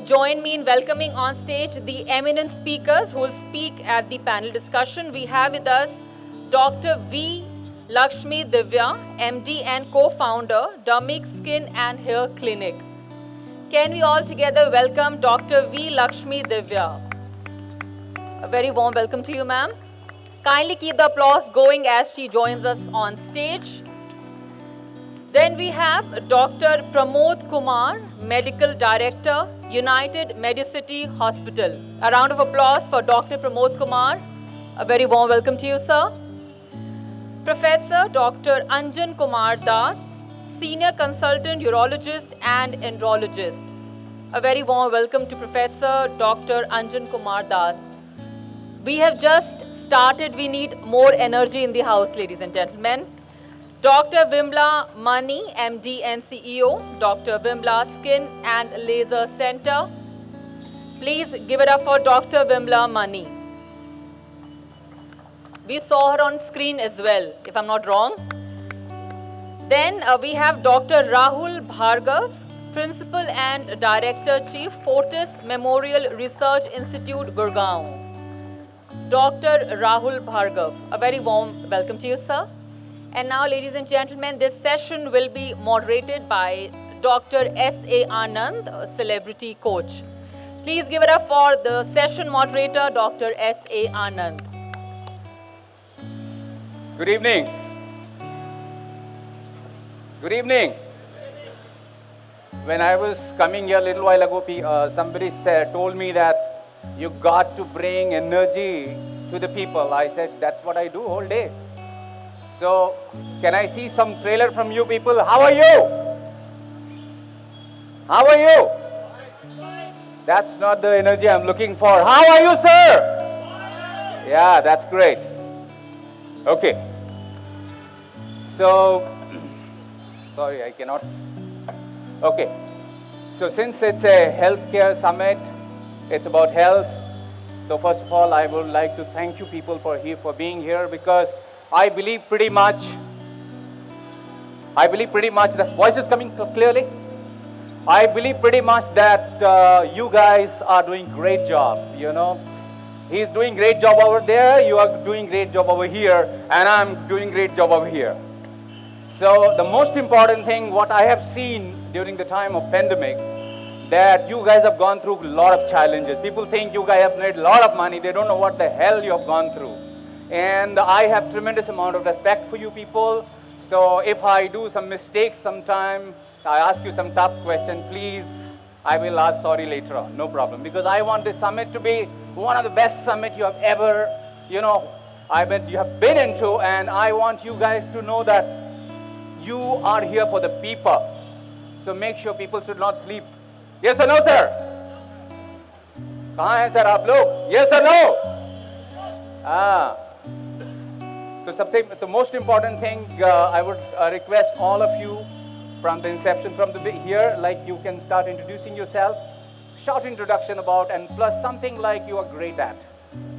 join me in welcoming on stage the eminent speakers who will speak at the panel discussion. We have with us Dr. V. Lakshmi Divya, MD and co-founder, Dermic Skin and Hair Clinic. Can we all together welcome Dr. V. Lakshmi Divya? A very warm welcome to you, ma'am. Kindly keep the applause going as she joins us on stage. Then we have Dr. Pramod Kumar, Medical Director, United Medicity Hospital. A round of applause for Dr. Pramod Kumar. A very warm welcome to you, sir. Professor Dr. Anjan Kumar Das, Senior Consultant Urologist and Andrologist. A very warm welcome to Professor Dr. Anjan Kumar Das. We have just started. We need more energy in the house, ladies and gentlemen. Dr. Vimla Mani, MD and CEO, Dr. Vimla Skin and Laser Center. Please give it up for Dr. Vimla Mani. We saw her on screen as well, if I'm not wrong. Then we have Dr. Rahul Bhargav, Principal and Director Chief, Fortis Memorial Research Institute, Gurgaon. Dr. Rahul Bhargav, a very warm welcome to you, sir. And now, ladies and gentlemen, this session will be moderated by Dr. S.A. Anand, a celebrity coach. Please give it up for the session moderator, Dr. S.A. Anand. Good evening. Good evening. When I was coming here a little while ago, somebody told me that you got to bring energy to the people. I said, that's what I do all day. So, can I see some trailer from you people? How are you? How are you? That's not the energy I'm looking for. How are you, sir? Yeah, that's great. Okay. So, sorry, I cannot. Okay. So, since it's a healthcare summit, it's about health. So, first of all, I would like to thank you people for being here, because I believe pretty much, the voice is coming clearly. I believe pretty much that you guys are doing great job, you know. He's doing great job over there, you are doing great job over here, and I'm doing great job over here. So the most important thing, what I have seen during the time of pandemic, that you guys have gone through a lot of challenges. People think you guys have made a lot of money, they don't know what the hell you have gone through. And I have tremendous amount of respect for you people. So if I do some mistakes sometime, I ask you some tough question, please, I will ask sorry later on, no problem. Because I want this summit to be one of the best summit you have ever, you have been into, and I want you guys to know that you are here for the people. So make sure people should not sleep. Yes or no, sir? Kahan hai sir aap log? Yes or no? So the most important thing, I would request all of you from the inception, from the here, like you can start introducing yourself, short introduction about, and plus something like you are great at.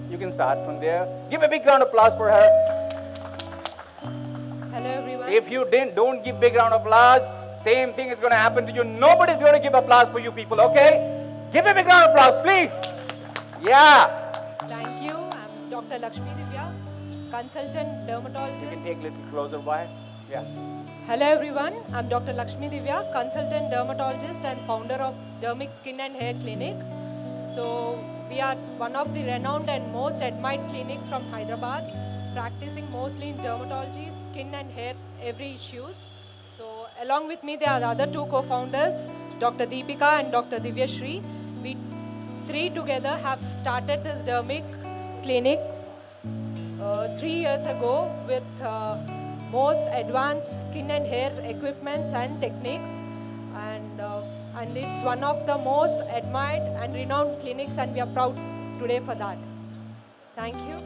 You can start from there. Give a big round of applause for her. Hello everyone. If you don't give big round of applause, same thing is going to happen to you. Nobody's going to give applause for you people, okay? Give a big round of applause, please. Yeah. Thank you. I'm Dr. Lakshmi Divya, consultant dermatologist. You can take a little closer, why? Yeah. Hello everyone. I'm Dr. Lakshmi Divya, consultant dermatologist and founder of Dermic Skin and Hair Clinic. So we are one of the renowned and most admired clinics from Hyderabad, practicing mostly in dermatology, skin and hair, every issues. So along with me, there are the other two co-founders, Dr. Deepika and Dr. Bhagyashree. We three together have started this Dermic clinic 3 years ago with most advanced skin and hair equipments and techniques, and it's one of the most admired and renowned clinics, and we are proud today for that. Thank you.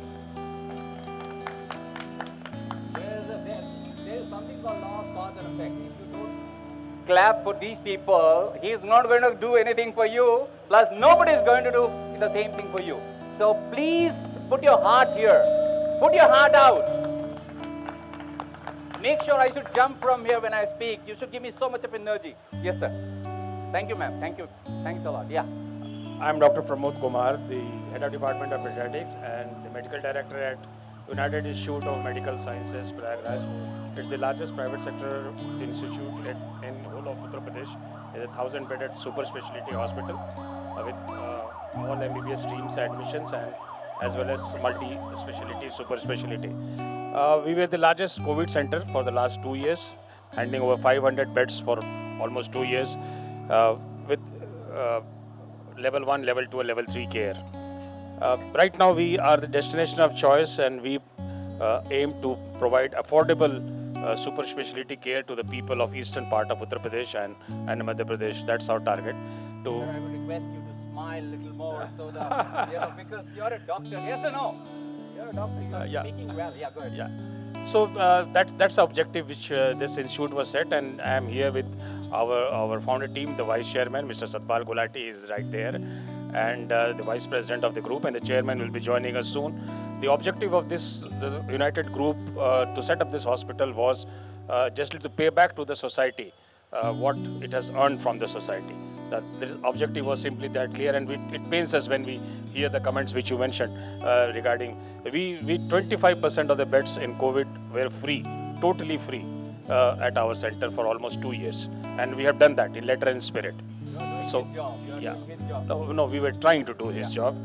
There is something called law of cause and effect. If you don't clap for these people, he is not going to do anything for you, plus nobody is going to do the same thing for you. So please put your heart here. Put your heart out. Make sure I should jump from here when I speak. You should give me so much of energy. Yes, sir. Thank you, ma'am. Thank you. Thanks a lot. Yeah. I'm Dr. Pramod Kumar, the Head of Department of Pediatrics and the Medical Director at United Institute of Medical Sciences, Prayagraj. It's the largest private sector institute in whole of Uttar Pradesh. It's a 1,000-bedded super specialty hospital with all MBBS streams admissions and as well as multi-specialty, super specialty. We were the largest COVID center for the last 2 years, handling over 500 beds for almost 2 years with level 1, level 2 and level 3 care. Right now we are the destination of choice and we aim to provide affordable super specialty care to the people of eastern part of Uttar Pradesh and Madhya Pradesh. That's our target. Sir, I would request you to smile a little more so that, because you're a doctor. Yes or no? You're a doctor, you're Yeah. speaking well. Yeah, go ahead. Yeah. So that's the objective which this institute was set, and I am here with our founder team. The vice chairman, Mr. Satpal Gulati, is right there, and the vice president of the group, and the chairman will be joining us soon. The objective of the United Group to set up this hospital was just to pay back to the society what it has earned from the society. That this objective was simply that clear, and it pains us when we hear the comments which you mentioned regarding we 25% of the beds in COVID were free, totally free at our center for almost 2 years, and we have done that in letter and spirit. So yeah, no, we were trying to do his job.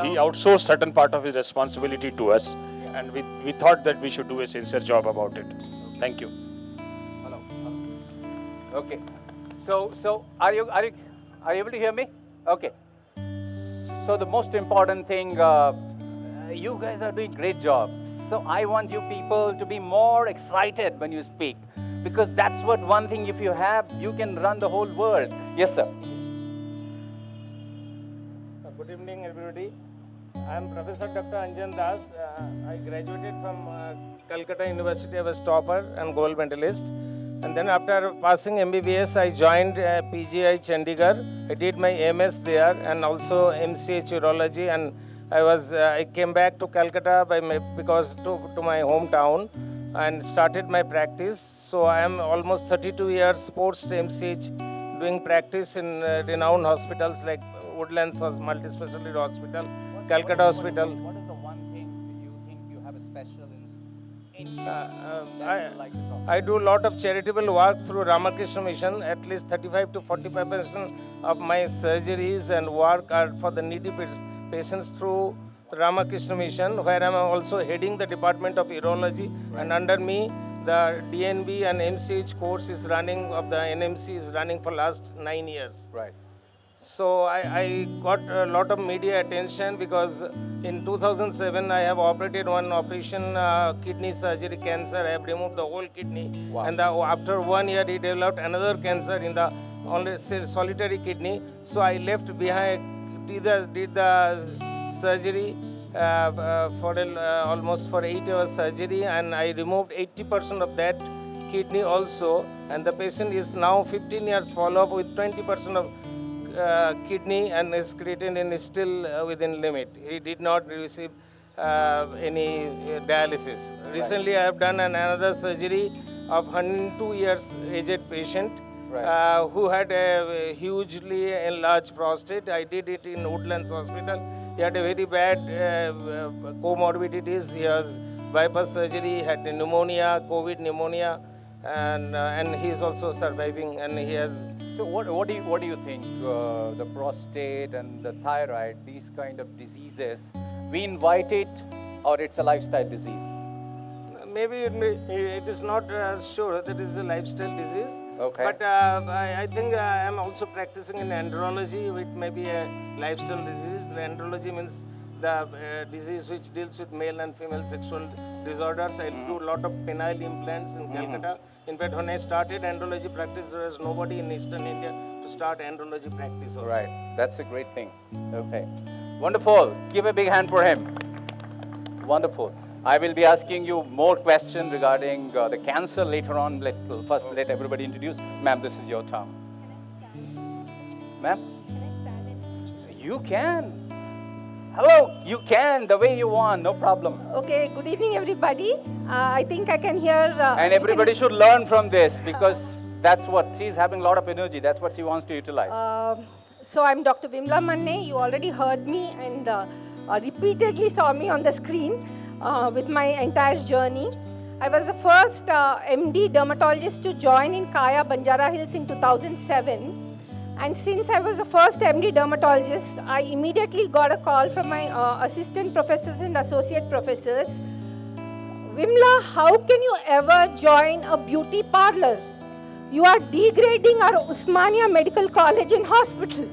He outsourced certain part of his responsibility to us, and we thought that we should do a sincere job about it. Thank you. Hello. Okay. So are you able to hear me? Okay. So the most important thing, you guys are doing great job. So I want you people to be more excited when you speak, because that's what one thing if you have, you can run the whole world. Yes, sir. Good evening, everybody. I am Professor Dr. Anjan Das. I graduated from Calcutta University. I was topper and gold medalist. And then after passing MBBS, I joined PGI Chandigarh. I did my MS there and also MCH urology. And I came back to Calcutta because to my hometown and started my practice. So I am almost 32 years post MCH doing practice in renowned hospitals like Woodlands Multi-Specialty Hospital, Calcutta Hospital. What is the one thing you think you have a special in I do a lot of charitable work through Ramakrishna Mission. At least 35 to 45% of my surgeries and work are for the needy patients through Ramakrishna Mission, where I am also heading the Department of Urology. Right. And under me, the DNB and MCH course is running, of the NMC is running for last 9 years. Right. So I got a lot of media attention because in 2007 I have operated one operation, kidney surgery cancer. I have removed the whole kidney. Wow. And after 1 year he developed another cancer in the only solitary kidney. So I left behind, did the surgery almost for 8 hours surgery, and I removed 80% of that kidney also, and the patient is now 15 years follow-up with 20% of kidney, and his creatinine is still within limit. He did not receive any dialysis. Recently I have done another surgery of 102 years aged patient. Right. Who had a hugely enlarged prostate. I did it in Woodlands Hospital. He had a very bad comorbidities. He has bypass surgery, had pneumonia, COVID pneumonia, and he is also surviving. And he has. So what do you think? The prostate and the thyroid, these kind of diseases, we invite it, or it's a lifestyle disease? Maybe it is not sure that it is a lifestyle disease. Okay. But I think I am also practicing in andrology, which may be a lifestyle disease. Andrology means the disease which deals with male and female sexual disorders. I do a lot of penile implants in Calcutta. In fact, when I started andrology practice, there was nobody in Eastern India to start andrology practice also. Right. That's a great thing. Okay. Wonderful. Give a big hand for him. Wonderful. I will be asking you more questions regarding the cancer later on. First, let everybody introduce. Ma'am, this is your turn. Ma'am? You can. Hello, you can, the way you want, no problem. Okay, good evening everybody. I think I can hear... and everybody should learn from this, because that's what, she's having a lot of energy, that's what she wants to utilize. So I'm Dr. Vimla Manne. You already heard me and repeatedly saw me on the screen with my entire journey. I was the first MD dermatologist to join in Kaya, Banjara Hills in 2007. And since I was the first MD dermatologist, I immediately got a call from my assistant professors and associate professors. Vimla, how can you ever join a beauty parlor? You are degrading our Usmania Medical College and Hospital.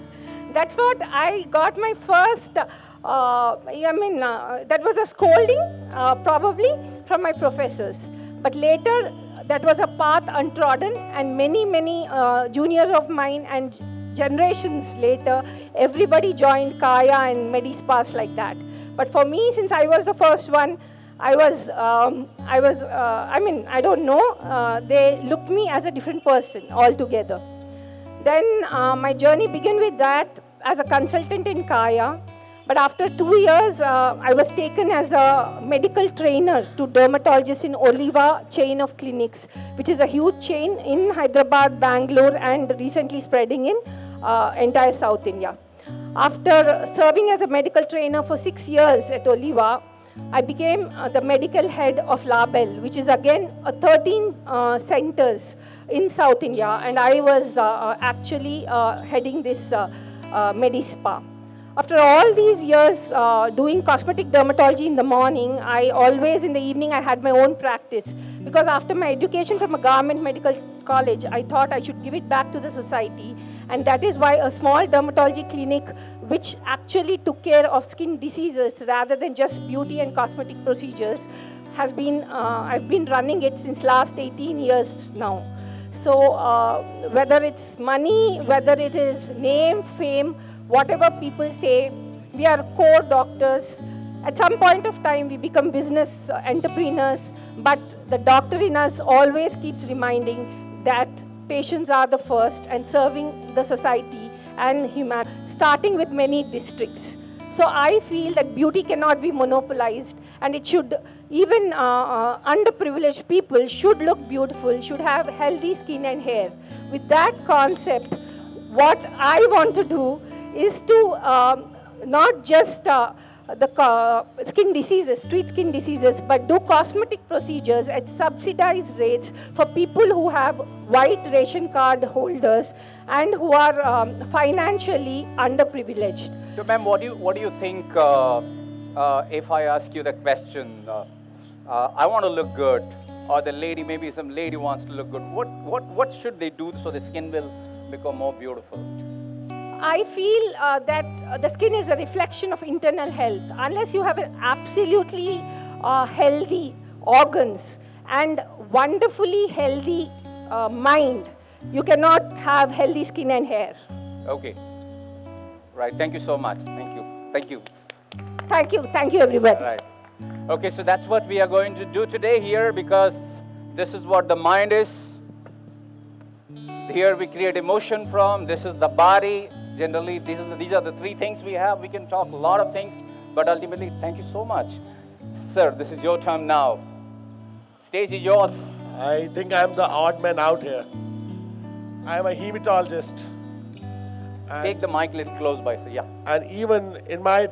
That's what I got my first, that was a scolding probably from my professors. But later, that was a path untrodden, and many juniors of mine and generations later, everybody joined Kaya and Medispas like that. But for me, since I was the first one, I don't know, they looked me as a different person altogether. Then my journey began with that as a consultant in Kaya. But after 2 years, I was taken as a medical trainer to dermatologists in Oliva chain of clinics, which is a huge chain in Hyderabad, Bangalore, and recently spreading in entire South India. After serving as a medical trainer for 6 years at Oliva, I became the medical head of Label, which is again 13 centers in South India, and I was actually heading this Medispa. After all these years doing cosmetic dermatology in the morning, I always in the evening I had my own practice, because after my education from a government medical college, I thought I should give it back to the society, and that is why a small dermatology clinic which actually took care of skin diseases rather than just beauty and cosmetic procedures has been, I've been running it since last 18 years now. So whether it's money, whether it is name, fame, whatever people say, we are core doctors. At some point of time, we become business entrepreneurs, but the doctor in us always keeps reminding that patients are the first and serving the society and humanity, starting with many districts. So I feel that beauty cannot be monopolized, and it should, even underprivileged people should look beautiful, should have healthy skin and hair. With that concept, what I want to do is to not just the skin diseases, street skin diseases, but do cosmetic procedures at subsidized rates for people who have white ration card holders and who are financially underprivileged. So, ma'am, what do you think if I ask you the question, I want to look good, or the lady, maybe some lady wants to look good, what should they do so the skin will become more beautiful? I feel that the skin is a reflection of internal health. Unless you have an absolutely healthy organs and wonderfully healthy mind, you cannot have healthy skin and hair. Okay. Right. Thank you so much. Thank you. Thank you. Thank you. Thank you, everybody. Right. Okay, so that's what we are going to do today here, because this is what the mind is. Here we create emotion from. This is the body. Generally, these are the three things we have. We can talk a lot of things, but ultimately, thank you so much. Sir, this is your turn now. Stage is yours. I think I'm the odd man out here. I am a hematologist. Take the mic a little close by, sir. Yeah. And even in my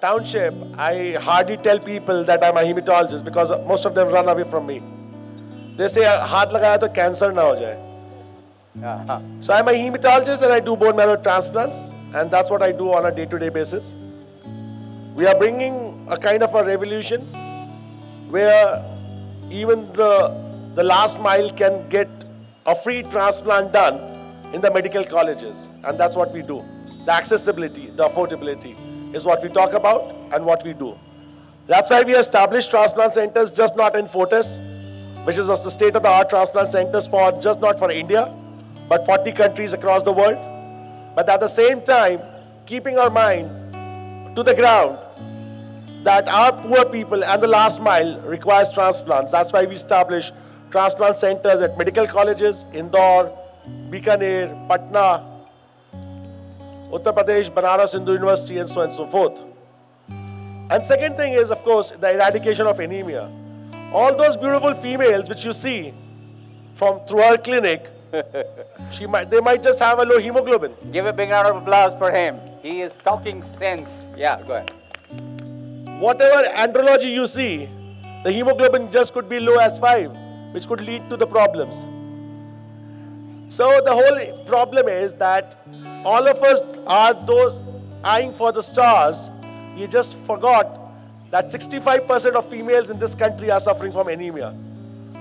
township, I hardly tell people that I'm a hematologist because most of them run away from me. They say, "Haath lagaya to cancer na ho jaye." So I'm a hematologist and I do bone marrow transplants, and that's what I do on a day-to-day basis. We are bringing a kind of a revolution where even the last mile can get a free transplant done in the medical colleges, and that's what we do. The accessibility, the affordability is what we talk about and what we do. That's why we established transplant centers, just not in Fortis, which is the state-of-the-art transplant centers for just not for India, but 40 countries across the world. But at the same time, keeping our mind to the ground that our poor people and the last mile requires transplants. That's why we established transplant centers at medical colleges, Indore, Bikaner, Patna, Uttar Pradesh, Banaras Hindu University, and so on and so forth. And second thing is, of course, the eradication of anemia. All those beautiful females which you see through our clinic They might just have a low hemoglobin. Give a big round of applause for him. He is talking sense. Yeah, go ahead. Whatever andrology you see, the hemoglobin just could be low as 5, which could lead to the problems. So the whole problem is that all of us are those eyeing for the stars. You just forgot that 65% of females in this country are suffering from anemia,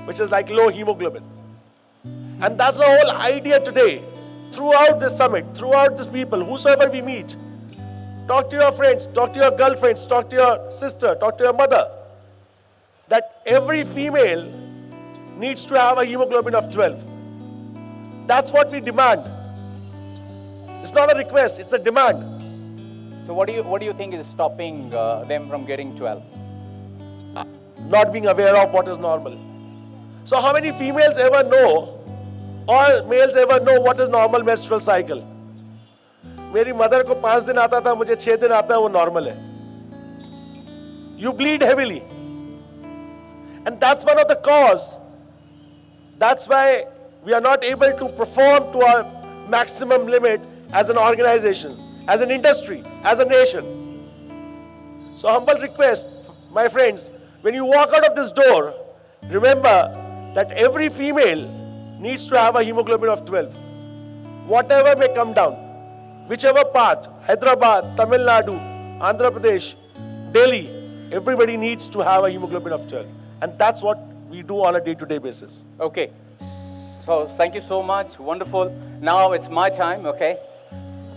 which is like low hemoglobin. And that's the whole idea today. Throughout this summit, throughout these people, whosoever we meet, talk to your friends, talk to your girlfriends, talk to your sister, talk to your mother, that every female needs to have a hemoglobin of 12. That's what we demand. It's not a request, it's a demand. So what do you think is stopping them from getting 12? Not being aware of what is normal. So how many females ever know or males ever know what is normal menstrual cycle? मेरी mother को 5 दिन आता था, मुझे 6 दिन आता है, वो normal है. You bleed heavily. And that's one of the cause. That's why we are not able to perform to our maximum limit as an organization, as an industry, as a nation. So humble request, my friends, when you walk out of this door, remember that every female needs to have a hemoglobin of 12. Whatever may come down, whichever part, Hyderabad, Tamil Nadu, Andhra Pradesh, Delhi, everybody needs to have a hemoglobin of 12. And that's what we do on a day-to-day basis. Okay. So thank you so much. Wonderful. Now it's my time, okay?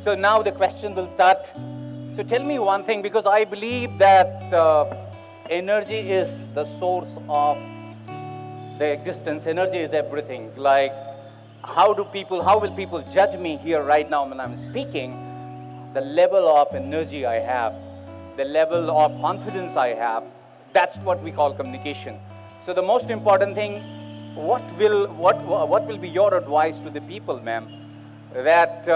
So now the question will start. So tell me one thing, because I believe that energy is the source of the existence. Energy is everything. Like, how will people judge me here right now when I'm speaking? The level of energy I have, the level of confidence I have, that's what we call communication. So the most important thing, what will be your advice to the people, ma'am? That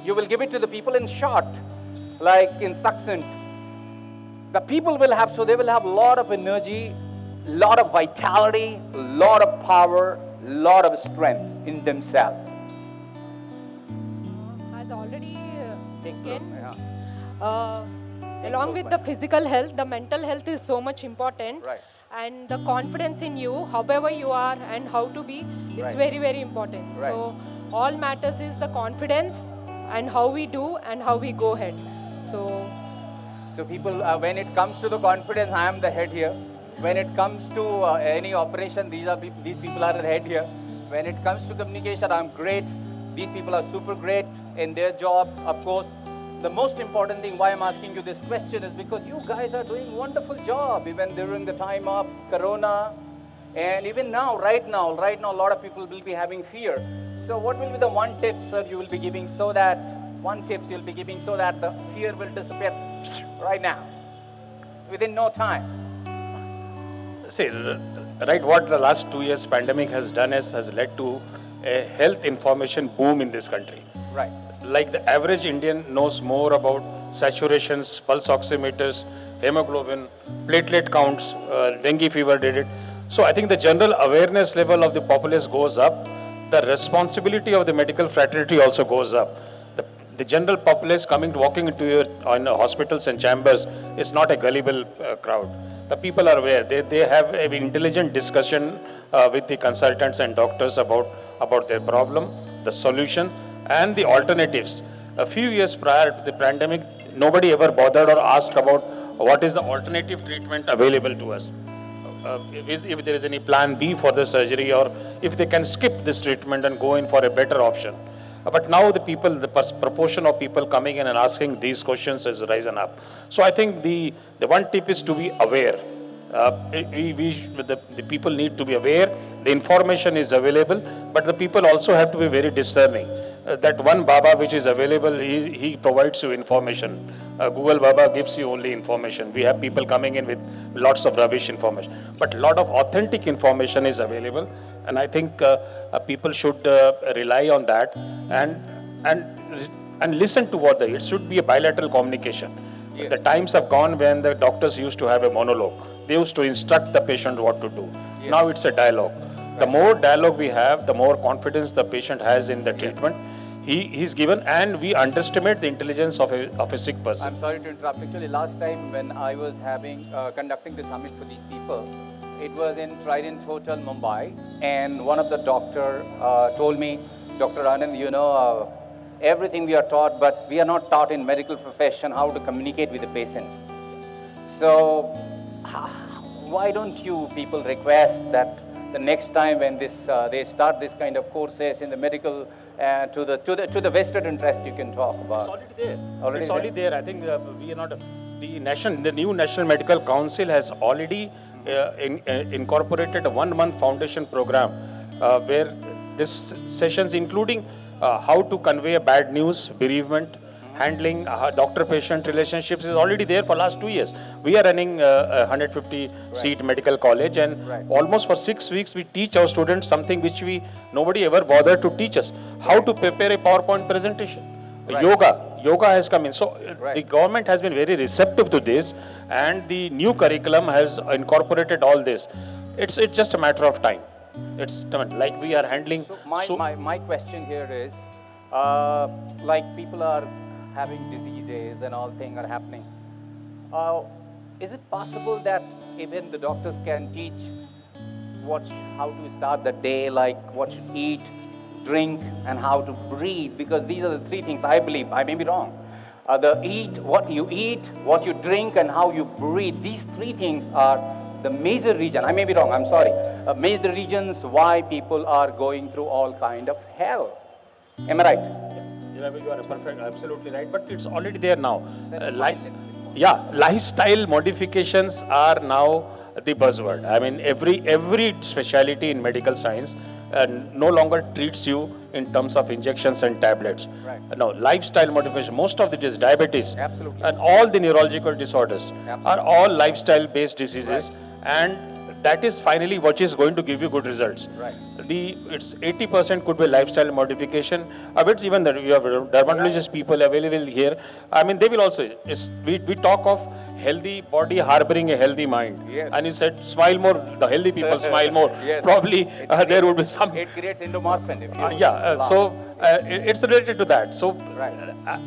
you will give it to the people in short, like in succinct. The people will have, so they will have a lot of energy, lot of vitality, lot of power, lot of strength in themselves. As already taken, Yeah. along with the physical health, the mental health is so much important. Right. And the confidence in you, however you are and how to be, it's Right. very, very important. Right. So all matters is the confidence and how we do and how we go ahead. So people, when it comes to the confidence, I am the head here. When it comes to any operation, these people are the head here. When it comes to communication, I'm great. These people are super great in their job, of course. The most important thing why I'm asking you this question is because you guys are doing wonderful job, even during the time of Corona, and even now, right now, a lot of people will be having fear. So what will be the one tip, sir, you will be giving so that the fear will disappear right now, within no time? See, right, what the last 2 years pandemic has done has led to a health information boom in this country. Right. Like the average Indian knows more about saturations, pulse oximeters, hemoglobin, platelet counts, dengue fever did it. So I think the general awareness level of the populace goes up. The responsibility of the medical fraternity also goes up. The general populace walking into your hospitals and chambers is not a gullible crowd. The people are aware. They have an intelligent discussion with the consultants and doctors about their problem, the solution, and the alternatives. A few years prior to the pandemic, nobody ever bothered or asked about what is the alternative treatment available to us. If there is any plan B for the surgery, or if they can skip this treatment and go in for a better option. But now the proportion of people coming in and asking these questions has risen up. So I think the one tip is to be aware. The people need to be aware. The information is available, but the people also have to be very discerning. That one Baba which is available, he provides you information. Google Baba gives you only information. We have people coming in with lots of rubbish information. But a lot of authentic information is available. And I think people should rely on that and listen to it should be a bilateral communication. Yes. The times have gone when the doctors used to have a monologue. They used to instruct the patient what to do. Yes. Now it's a dialogue. The more dialogue we have, the more confidence the patient has in the treatment he's given, and we underestimate the intelligence of a sick person. I'm sorry to interrupt. Actually, last time when I was conducting the summit for these people, it was in Trident Hotel, Mumbai, and one of the doctor told me, Dr. Anand, everything we are taught, but we are not taught in medical profession how to communicate with the patient. So, why don't you people request that the next time when they start this kind of courses in the medical to the vested interest you can talk about. It's already there. It's already there. I think we are not the new National Medical Council has already incorporated a 1-month foundation program where this sessions including how to convey a bad news, bereavement, handling doctor-patient relationships is already there for last 2 years. We are running a 150-seat medical college, and almost for 6 weeks we teach our students something which nobody ever bothered to teach us, how to prepare a PowerPoint presentation. Yoga has come in. So the government has been very receptive to this, and the new curriculum has incorporated all this. It's just a matter of time. It's like we are handling. So my question here is, like people are having diseases and all things are happening. Is it possible that even the doctors can teach how to start the day, like what to eat, drink, and how to breathe? Because these are the 3 things I believe. I may be wrong. What you drink, and how you breathe. These 3 things are the major reason. I may be wrong. I'm sorry. Major reasons why people are going through all kind of hell. Am I right? You are perfect, absolutely right. But it's already there now. Lifestyle modifications are now the buzzword. I mean, every specialty in medical science no longer treats you in terms of injections and tablets. No, lifestyle modification. Most of it is diabetes. Absolutely. And all the neurological disorders are all lifestyle-based diseases, and that is finally what is going to give you good results. It's 80% could be lifestyle modification. It's even that we have dermatologist people available here. I mean, they will also. We talk of healthy body harboring a healthy mind. And you said smile more. The healthy people smile more. Probably there would be some. It creates endorphin. It's related to that. So,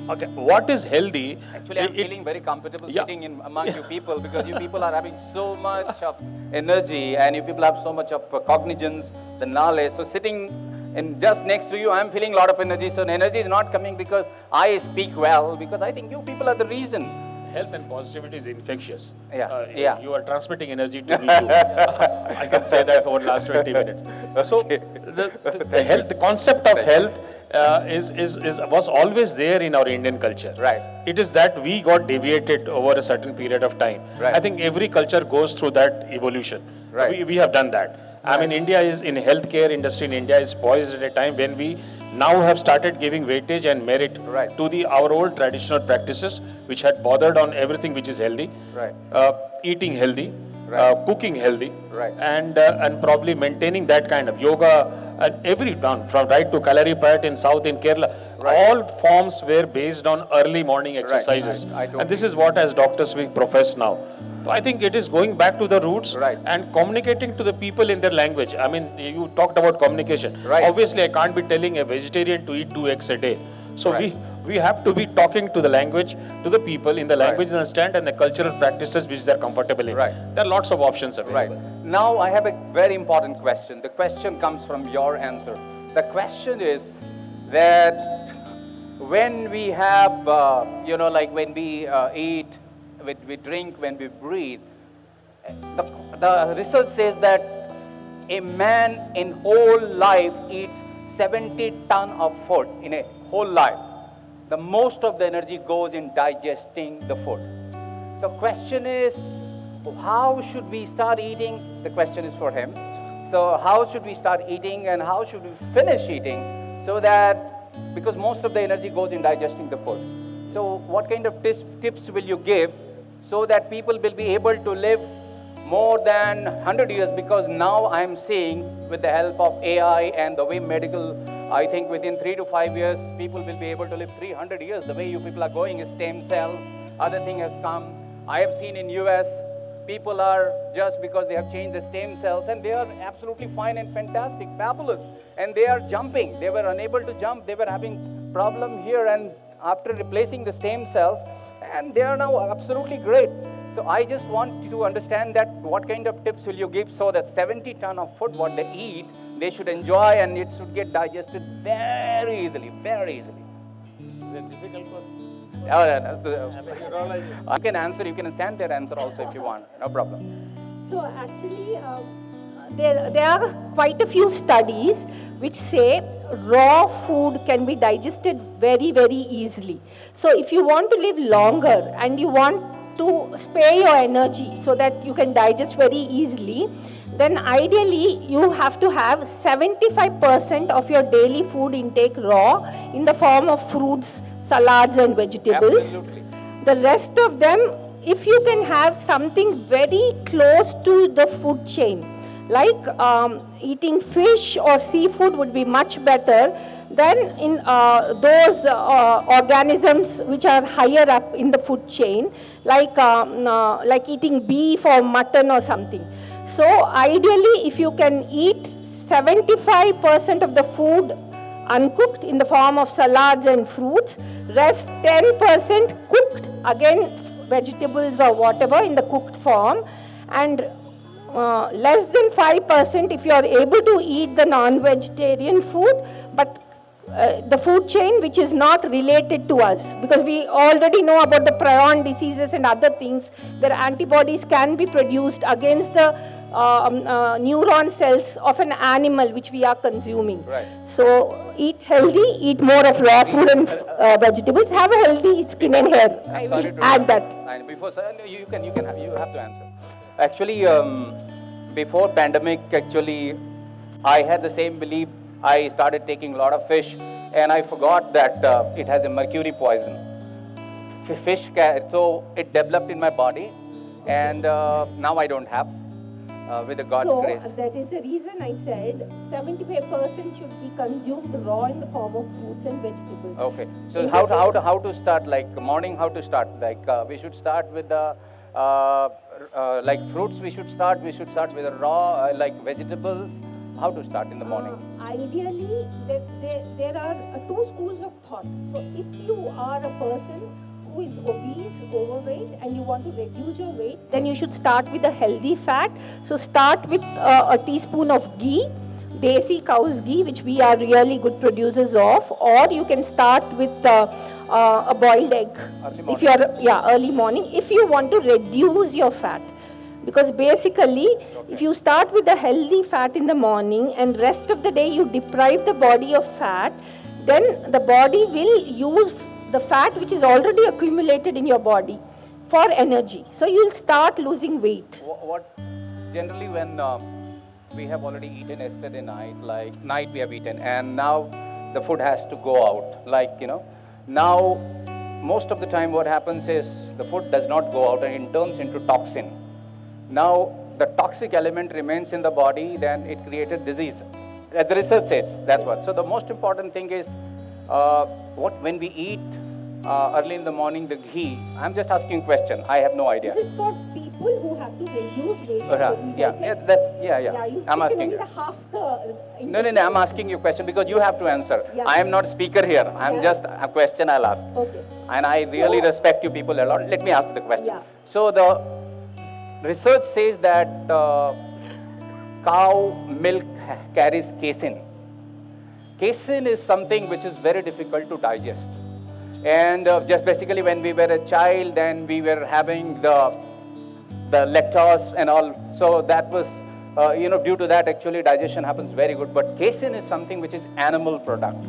okay, what is healthy? Actually, I'm feeling very comfortable sitting among you people, because you people are having so much of energy, and you people have so much of cognizance, the knowledge. So sitting and just next to you, I'm feeling a lot of energy. So the energy is not coming because I speak well, because I think you people are the reason. Health and positivity is infectious. You are transmitting energy to me too. I can say that for the last 20 minutes. So the concept of health was always there in our Indian culture. It is that we got deviated over a certain period of time. I think every culture goes through that evolution. We have done that. I mean, India is in healthcare industry in India is poised at a time when we now have started giving weightage and merit to our old traditional practices, which had bothered on everything which is healthy, eating healthy, cooking healthy, and probably maintaining that kind of yoga, and from right to calorie diet in South in Kerala, all forms were based on early morning exercises. And this is what as doctors we profess now. So I think it is going back to the roots and communicating to the people in their language. I mean, you talked about communication. Obviously, I can't be telling a vegetarian to eat 2 eggs a day. So we have to be talking to the language, to the people in the language they understand, and the cultural practices which they are comfortable in. There are lots of options available. Now I have a very important question. The question comes from your answer. The question is that when we have, like when we eat, when we drink, when we breathe, the research says that a man in whole life eats 70 tons of food in a whole life. The most of the energy goes in digesting the food. So question is, how should we start eating? The question is for him. So how should we start eating, and how should we finish eating, so that, because most of the energy goes in digesting the food. So what kind of tips will you give so that people will be able to live more than 100 years? Because now I'm seeing with the help of AI and the way medical, I think within 3 to 5 years, people will be able to live 300 years. The way you people are going is stem cells, other thing has come. I have seen in US, people are just because they have changed the stem cells, and they are absolutely fine and fantastic, fabulous, and they are jumping. They were unable to jump. They were having problem here, and after replacing the stem cells, and they are now absolutely great. So I just want you to understand that what kind of tips will you give so that 70 ton of food what they eat, they should enjoy, and it should get digested very easily, very easily. It's a difficult question. Oh, Urology. you can answer, you can stand there answer also if you want, no problem. So actually, there are quite a few studies which say raw food can be digested very, very easily. So if you want to live longer and you want to spare your energy so that you can digest very easily, then ideally you have to have 75% of your daily food intake raw in the form of fruits, salads and vegetables. Absolutely. The rest of them, if you can have something very close to the food chain, like eating fish or seafood would be much better than in those organisms which are higher up in the food chain, like eating beef or mutton or something. So ideally, if you can eat 75% of the food uncooked in the form of salads and fruits, rest 10% cooked, again vegetables or whatever in the cooked form, and less than 5% if you are able to eat the non-vegetarian food, but the food chain which is not related to us, because we already know about the prion diseases and other things where antibodies can be produced against the neuron cells of an animal which we are consuming. Right. So eat healthy, eat more of raw food and vegetables, have a healthy skin and hair. I I'm sorry will to add interrupt. that. And before, sir, you have to answer. Actually, before pandemic, actually, I had the same belief. I started taking a lot of fish, and I forgot that it has a mercury poison. So it developed in my body, and now I don't have, with the God's grace. So that is the reason I said 75% should be consumed raw in the form of fruits and vegetables. Okay. So how to start? Like morning, how to start? Like we should start with the like fruits. We should start with the raw like vegetables. How to start in the morning? Ideally, there are two schools of thought. So if you are a person who is obese, overweight, and you want to reduce your weight, then you should start with a healthy fat. So start with a teaspoon of ghee, desi cow's ghee, which we are really good producers of, or you can start with a boiled egg. Early morning. If you are early morning, if you want to reduce your fat. Because basically, if you start with the healthy fat in the morning and rest of the day you deprive the body of fat, then the body will use the fat which is already accumulated in your body for energy. So you'll start losing weight. What generally when we have already eaten yesterday night, like night we have eaten, and now the food has to go out. Like, now most of the time what happens is the food does not go out and it turns into toxin. Now the toxic element remains in the body, then it created disease. As the research says, that's what. So the most important thing is when we eat early in the morning the ghee. I'm just asking a question. I have no idea. This is for people who have to reduce weight. I'm asking you. Half the No, I'm asking you a question because you have to answer. Yeah. I am not speaker here. I'm just a question I'll ask. Okay. And I really respect you people a lot. Let me ask the question. Yeah. So the research says that cow milk carries casein. Casein is something which is very difficult to digest. And just basically when we were a child, then we were having the lactose and all. So that was, due to that actually digestion happens very good. But casein is something which is animal product.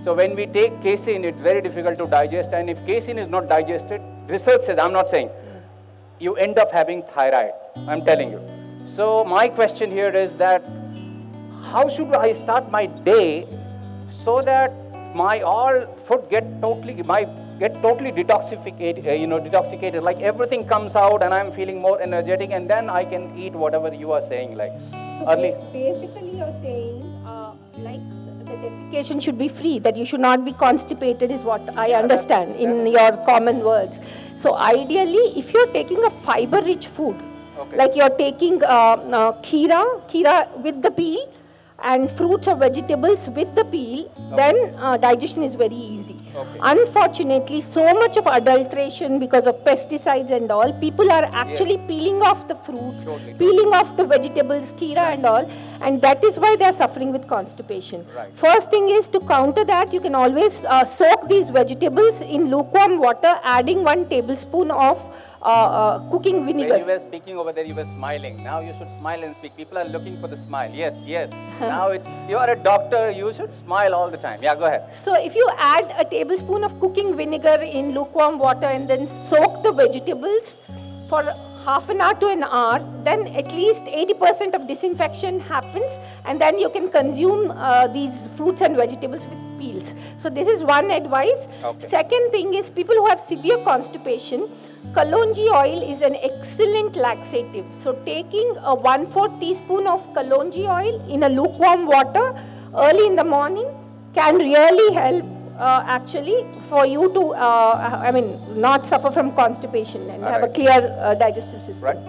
So when we take casein, it's very difficult to digest. And if casein is not digested, research says, I'm not saying, you end up having thyroid. I'm telling you. So my question here is that how should I start my day so that my all food get totally detoxificated, like everything comes out and I'm feeling more energetic, and then I can eat whatever you are saying, like So early. basically you're saying like the defecation should be free, that you should not be constipated is what I understand in your common words. So ideally, if you're taking a fiber-rich food, Okay. Like you're taking kheera with the peel and fruits or vegetables with the peel, then digestion is very easy. Okay. Unfortunately, so much of adulteration because of pesticides and all, people are actually peeling off the fruits, peeling off the vegetables, kheera and all, and that is why they are suffering with constipation. Right. First thing is to counter that, you can always soak these vegetables in lukewarm water, adding 1 tablespoon of cooking vinegar. When you were speaking over there, you were smiling. Now you should smile and speak. People are looking for the smile. Yes, yes. Now you are a doctor, you should smile all the time. Yeah, go ahead. So if you add a tablespoon of cooking vinegar in lukewarm water and then soak the vegetables for half an hour to an hour, then at least 80% of disinfection happens, and then you can consume these fruits and vegetables with peels. So this is one advice. Okay. Second thing is people who have severe constipation, kalonji oil is an excellent laxative. So taking a 1/4 teaspoon of kalonji oil in a lukewarm water early in the morning can really help actually for you to, not suffer from constipation and have a clear digestive system. Right?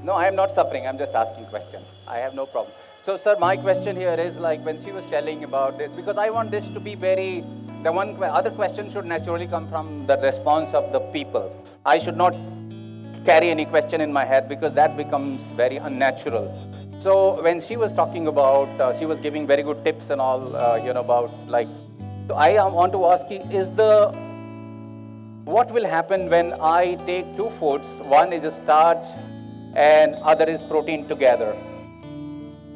No, I am not suffering. I'm just asking question. I have no problem. So, sir, my question here is like when she was telling about this, because I want this to be very, other question should naturally come from the response of the people. I should not carry any question in my head because that becomes very unnatural. So when she was talking about, she was giving very good tips and all, about like, so I want to ask you, what will happen when I take 2 foods, one is a starch and other is protein together?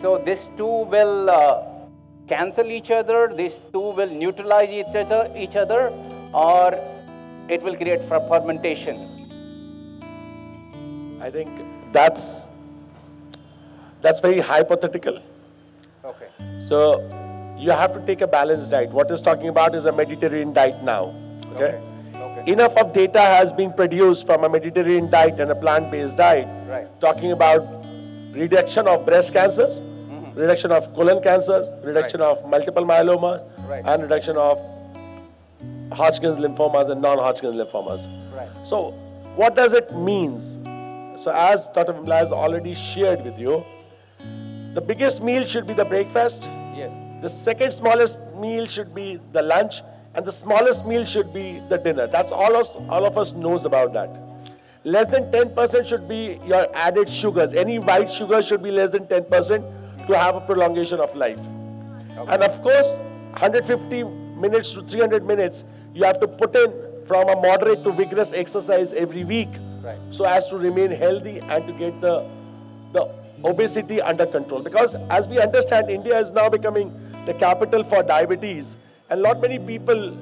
So these 2 will cancel each other, these 2 will neutralize each other, or it will create fermentation? I think that's very hypothetical. Okay. So you have to take a balanced diet. What is talking about is a Mediterranean diet now. Okay? Okay. Enough of data has been produced from a Mediterranean diet and a plant-based diet, Right. talking about reduction of breast cancers, reduction of colon cancers, reduction of multiple myeloma, Right. and reduction of Hodgkin's lymphomas and non-Hodgkin's lymphomas. Right. So what does it mean? So as Dr. Vimla has already shared with you, the biggest meal should be the breakfast, Yes. the second smallest meal should be the lunch, and the smallest meal should be the dinner. That's all of us knows about that. Less than 10% should be your added sugars. Any white sugar should be less than 10% to have a prolongation of life. Okay. And of course, 150 minutes to 300 minutes, you have to put in from a moderate to vigorous exercise every week. Right. So as to remain healthy and to get the obesity under control. Because as we understand, India is now becoming the capital for diabetes, and not many people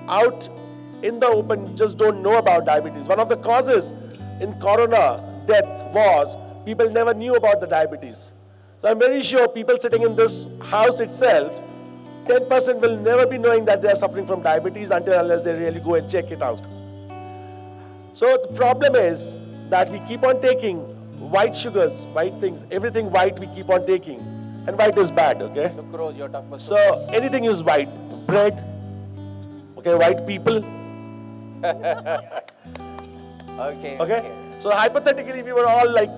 out in the open just don't know about diabetes. One of the causes in corona death was people never knew about the diabetes. So I'm very sure people sitting in this house itself, 10% will never be knowing that they are suffering from diabetes unless they really go and check it out. So the problem is that we keep on taking white sugars, white things, everything white we keep on taking, and white is bad, okay? Sucrose, you're talking about So anything is white, bread, okay, white people, okay? So hypothetically, we were all like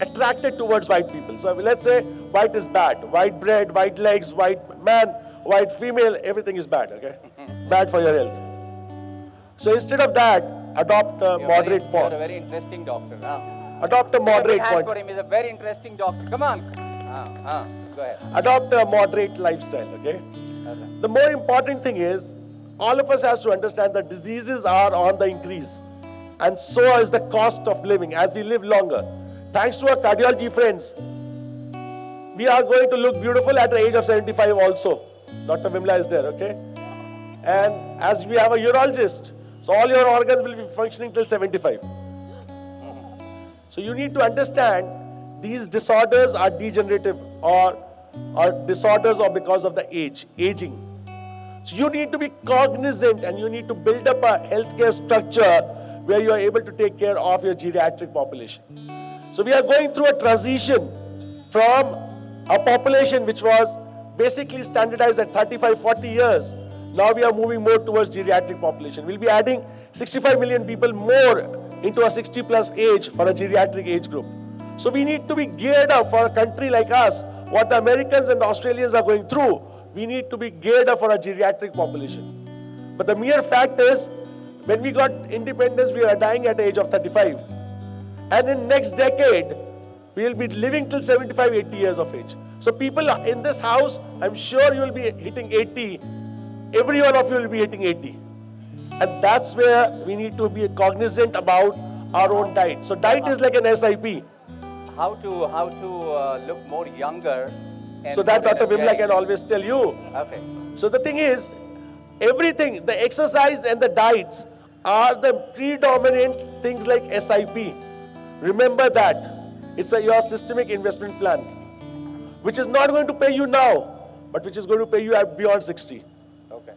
attracted towards white people. So let's say white is bad, white bread, white legs, white man, white female, everything is bad, okay? Bad for your health. So instead of that, adopt a moderate You're point. a very interesting doctor. Adopt a moderate point. point. For him, he's a very interesting doctor. Come on. Go ahead. Adopt a moderate lifestyle, okay? The more important thing is, all of us has to understand that diseases are on the increase, and so is the cost of living as we live longer. Thanks to our cardiology friends, we are going to look beautiful at the age of 75 also. Dr. Vimla is there, okay? And as we have a urologist, so all your organs will be functioning till 75. So you need to understand these disorders are degenerative or disorders or because of the aging. So you need to be cognizant and you need to build up a healthcare structure where you are able to take care of your geriatric population. So we are going through a transition from a population which was basically standardized at 35-40 years. Now we are moving more towards geriatric population. We'll be adding 65 million people more into a 60 plus age for a geriatric age group. So we need to be geared up for a country like us. What the Americans and the Australians are going through, we need to be geared up for a geriatric population. But the mere fact is, when we got independence, we are dying at the age of 35. And in next decade, we will be living till 75, 80 years of age. So people in this house, I'm sure you will be hitting 80. Every one of you will be hitting 80. And that's where we need to be cognizant about our own diet. So diet is like an SIP. How to look more younger. And So that more Dr. Vimla energetic. can always tell you. Okay. So the thing is, everything, the exercise and the diets are the predominant things like SIP. Remember that. It's your systemic investment plan, which is not going to pay you now, but which is going to pay you at beyond 60. Okay.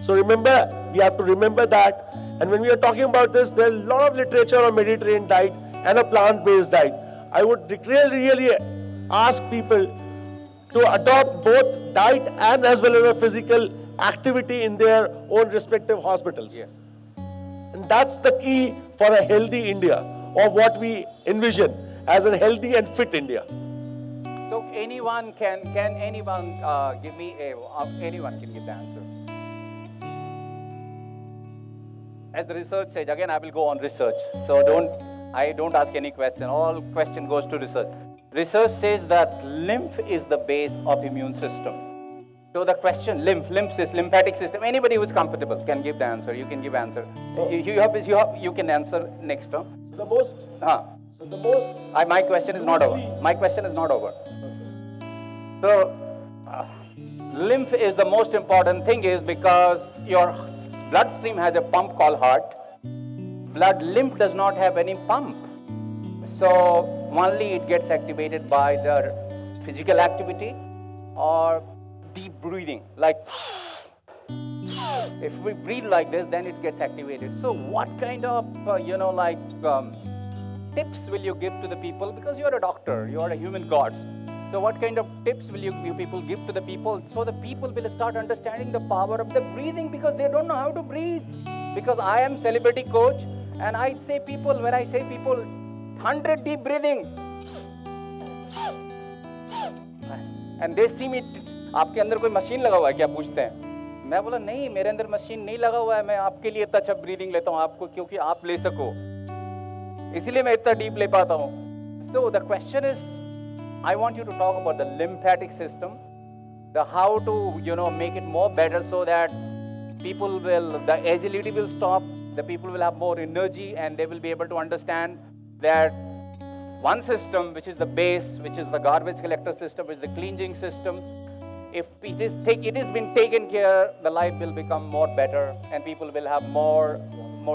So remember, we have to remember that. And when we are talking about this, there is a lot of literature on Mediterranean diet and a plant-based diet. I would really ask people to adopt both diet and as well as a physical activity in their own respective hospitals. Yes. And that's the key for a healthy India, or what we envision as a healthy and fit India. So anyone can anyone give me anyone can give the answer. As the research says, again I will go on research. So don't ask any question. All question goes to research. Research says that lymph is the base of immune system. So the question, lymphatic system. Anybody who is comfortable can give the answer. You can give answer. You can answer next term. So the most, My question is not over. My question is not over. So, lymph is the most important thing is because your bloodstream has a pump called heart. Lymph does not have any pump. So, only it gets activated by the physical activity or deep breathing. Like, if we breathe like this, then it gets activated. So, what kind of, tips will you give to the people? Because you are a doctor, you are a human god. So what kind of tips will you people give to the people so the people will start understanding the power of the breathing, because they don't know how to breathe. Because I am celebrity coach and I say people, when I say people, 100 deep breathing. And they see me, आपके अंदर कोई machine लगा हुआ है क्या पूछते हैं? मैं बोला नहीं, मेरे अंदर मशीन नहीं लगा हुआ है, मैं आपके लिए इतना अच्छा ब्रीदिंग लेता हूँ आपको क्योंकि आप ले सको, इसलिए मैं इतना डीप ले पाता हूँ. So the question is, I want you to talk about the lymphatic system, the how to make it more better so that people will, the agility will stop, the people will have more energy and they will be able to understand that one system which is the base, which is the garbage collector system, which is the cleansing system, if it is been taken care, the life will become more better and people will have more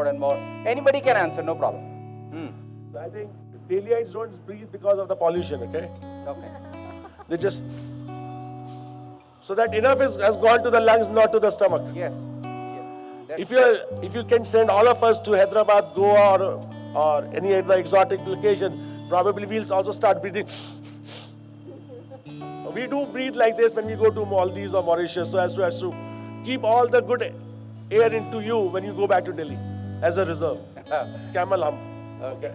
and more. Anybody can answer, no problem. So I think Delhiites don't breathe because of the pollution, okay? Okay. They just, so that enough has gone to the lungs, not to the stomach. Yes. If you can send all of us to Hyderabad, Goa or any other exotic location, probably we'll also start breathing. We do breathe like this when we go to Maldives or Mauritius, so as to keep all the good air into you when you go back to Delhi as a reserve. Camel hump. Okay.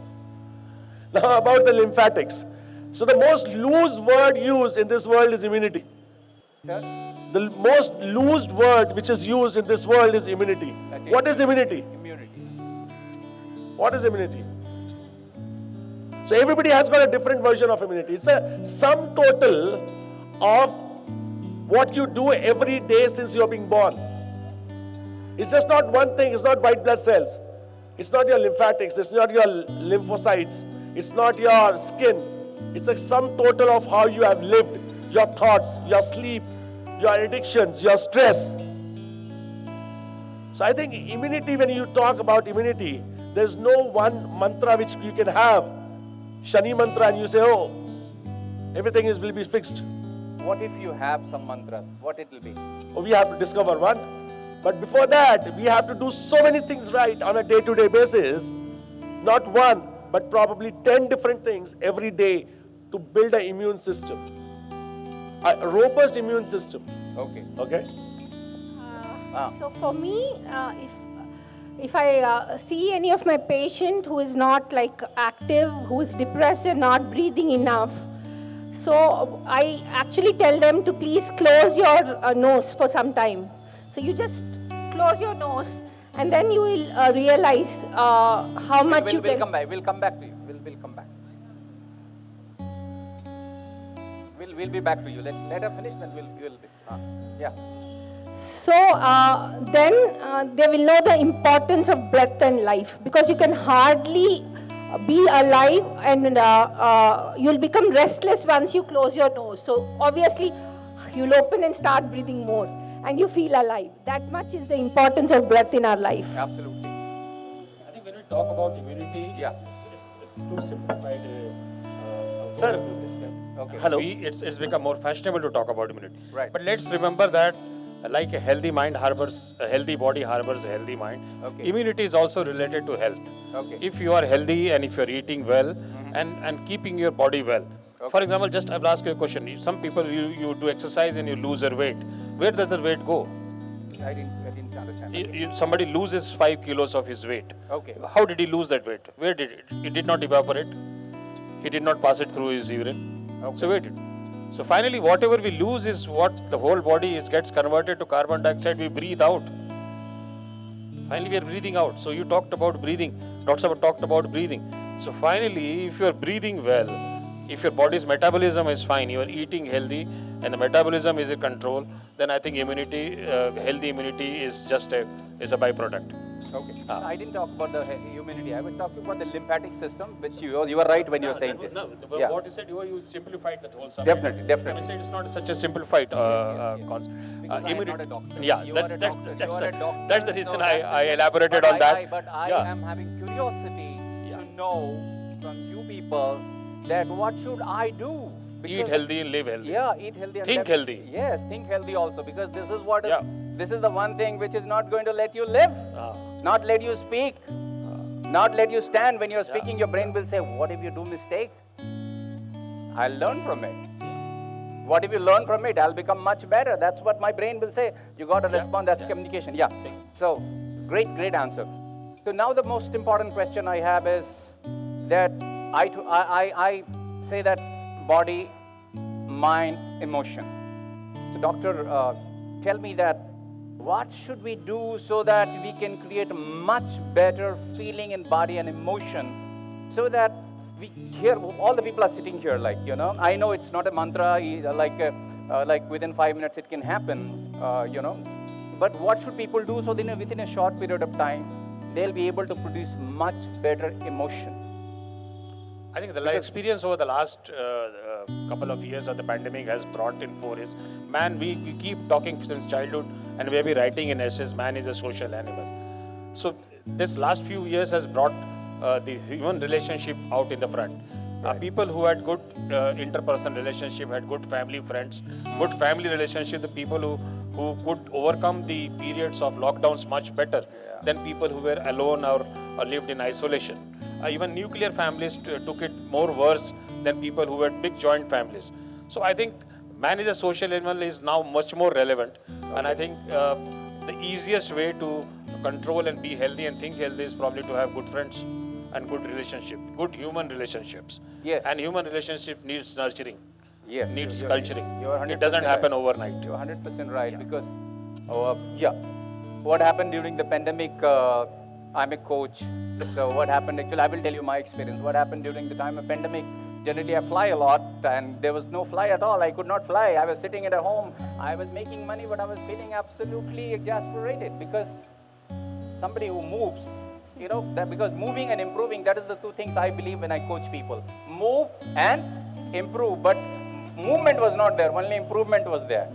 Now about the lymphatics. So the most loose word used in this world is immunity. Sir? The most loose word which is used in this world is immunity. Okay. What is immunity? Immunity. What is immunity? So everybody has got a different version of immunity. It's a sum total of what you do every day since you're being born. It's just not one thing. It's not white blood cells. It's not your lymphatics. It's not your lymphocytes. It's not your skin. It's a sum total of how you have lived, your thoughts, your sleep, your addictions, your stress. So I think immunity, when you talk about immunity, there's no one mantra which you can have, Shani mantra, and you say, oh, everything will be fixed. What if you have some mantras? What it will be? Oh, we have to discover one. But before that, we have to do so many things right on a day-to-day basis. Not one, but probably 10 different things every day to build an immune system. A robust immune system. Okay. Okay? So for me, if I see any of my patient who is not like active, who is depressed and not breathing enough, so I actually tell them to please close your nose for some time. So you just close your nose and then you will realize how much you We'll can. come back. We'll come back to you. We'll come back. We'll be back to you. Let her finish, then we'll be. Yeah. So then they will know the importance of breath and life, because you can hardly be alive, and you'll become restless once you close your nose. So obviously you'll open and start breathing more and you feel alive. That much is the importance of breath in our life. Absolutely. I think when we talk about immunity, Yeah. it's too simplified. Sir. to discuss. Okay. Hello. It's become more fashionable to talk about immunity. Right. But let's remember that like a healthy mind harbors, a healthy body harbors a healthy mind. Okay. Immunity is also related to health. Okay. If you are healthy and if you're eating well and keeping your body well. For example, just I'll ask you a question. If some people, you do exercise and you lose your weight. Where does the weight go? I didn't understand. Somebody loses 5 kilos of his weight. Okay. How did he lose that weight? Where did it? It did not evaporate. He did not pass it through his urine. Okay. So where did? So finally, whatever we lose is what the whole body gets converted to carbon dioxide. We breathe out. Finally, we are breathing out. So you talked about breathing. Dr. Sabha talked about breathing. So finally, if you are breathing well, if your body's metabolism is fine, you are eating healthy, and the metabolism is in control, then I think immunity, healthy immunity is just a byproduct. Okay. I didn't talk about the immunity. I was talking about the lymphatic system, which you were right when you were saying this. No, Yeah. what you said, you simplified that whole subject. Definitely. I mean, it's not such a simplified concept. Because I am not a doctor. Yeah, You that's are a that's doctor. that's You are a the- doctor. that's the reason So that's I the- elaborated but on that. But I Yeah. am having curiosity Yeah. to know from you people that what should I do? Eat healthy and live healthy. Yeah, eat healthy. And Think live- healthy. Yes, think healthy also, because this is what is, Yeah. this is the one thing which is not going to let you live, Ah. not let you speak, not let you stand. When you're speaking, your brain will say, what if you do mistake? I'll learn from it. What if you learn from it? I'll become much better. That's what my brain will say. You got to respond. That's communication. Yeah. So, great answer. So now the most important question I have is that I say that body, mind, emotion. So doctor, tell me that what should we do so that we can create a much better feeling in body and emotion, so that we here, all the people are sitting here, like, you know, I know it's not a mantra, like within 5 minutes it can happen, you know, but what should people do so that within a short period of time they'll be able to produce much better emotion? I think the experience over the last couple of years of the pandemic has brought in for is, man, we keep talking since childhood and we have been writing in essays, man is a social animal. So this last few years has brought the human relationship out in the front. People who had good interpersonal relationship, had good family friends, good family relationship, the people who could overcome the periods of lockdowns much better than people who were alone or lived in isolation. Even nuclear families took it more worse than people who had big joint families. So I think man is a social animal is now much more relevant. And I think the easiest way to control and be healthy and think healthy is probably to have good friends and good relationship, good human relationships. Yes. And human relationship needs nurturing, Yes. needs you're- culturing. you're 100% It doesn't happen right. overnight. You're 100% right, because, what happened during the pandemic, I'm a coach. So what happened, actually, I will tell you my experience. What happened during the time of pandemic, generally I fly a lot, and there was no fly at all. I could not fly. I was sitting at a home. I was making money, but I was feeling absolutely exasperated, because somebody who moves, you know, that because moving and improving, that is the two things I believe when I coach people. Move and improve, but movement was not there, only improvement was there.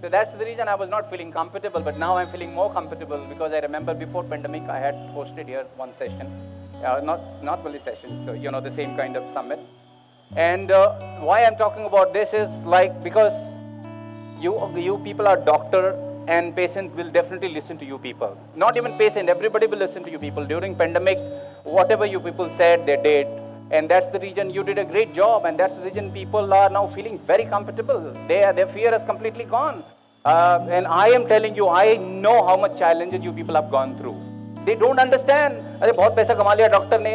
So that's the reason I was not feeling comfortable, but now I'm feeling more comfortable, because I remember before pandemic I had hosted here one session, not only session, so you know, the same kind of summit. And why I'm talking about this is like, because you people are doctor, and patient will definitely listen to you people. Not even patient, everybody will listen to you people. During pandemic, whatever you people said, they did. And that's the reason you did a great job, and that's the reason people are now feeling very comfortable. Their fear is completely gone. And I am telling you, I know how much challenges you people have gone through. They don't understand. अरे बहुत पैसा कमा लिया doctor ने,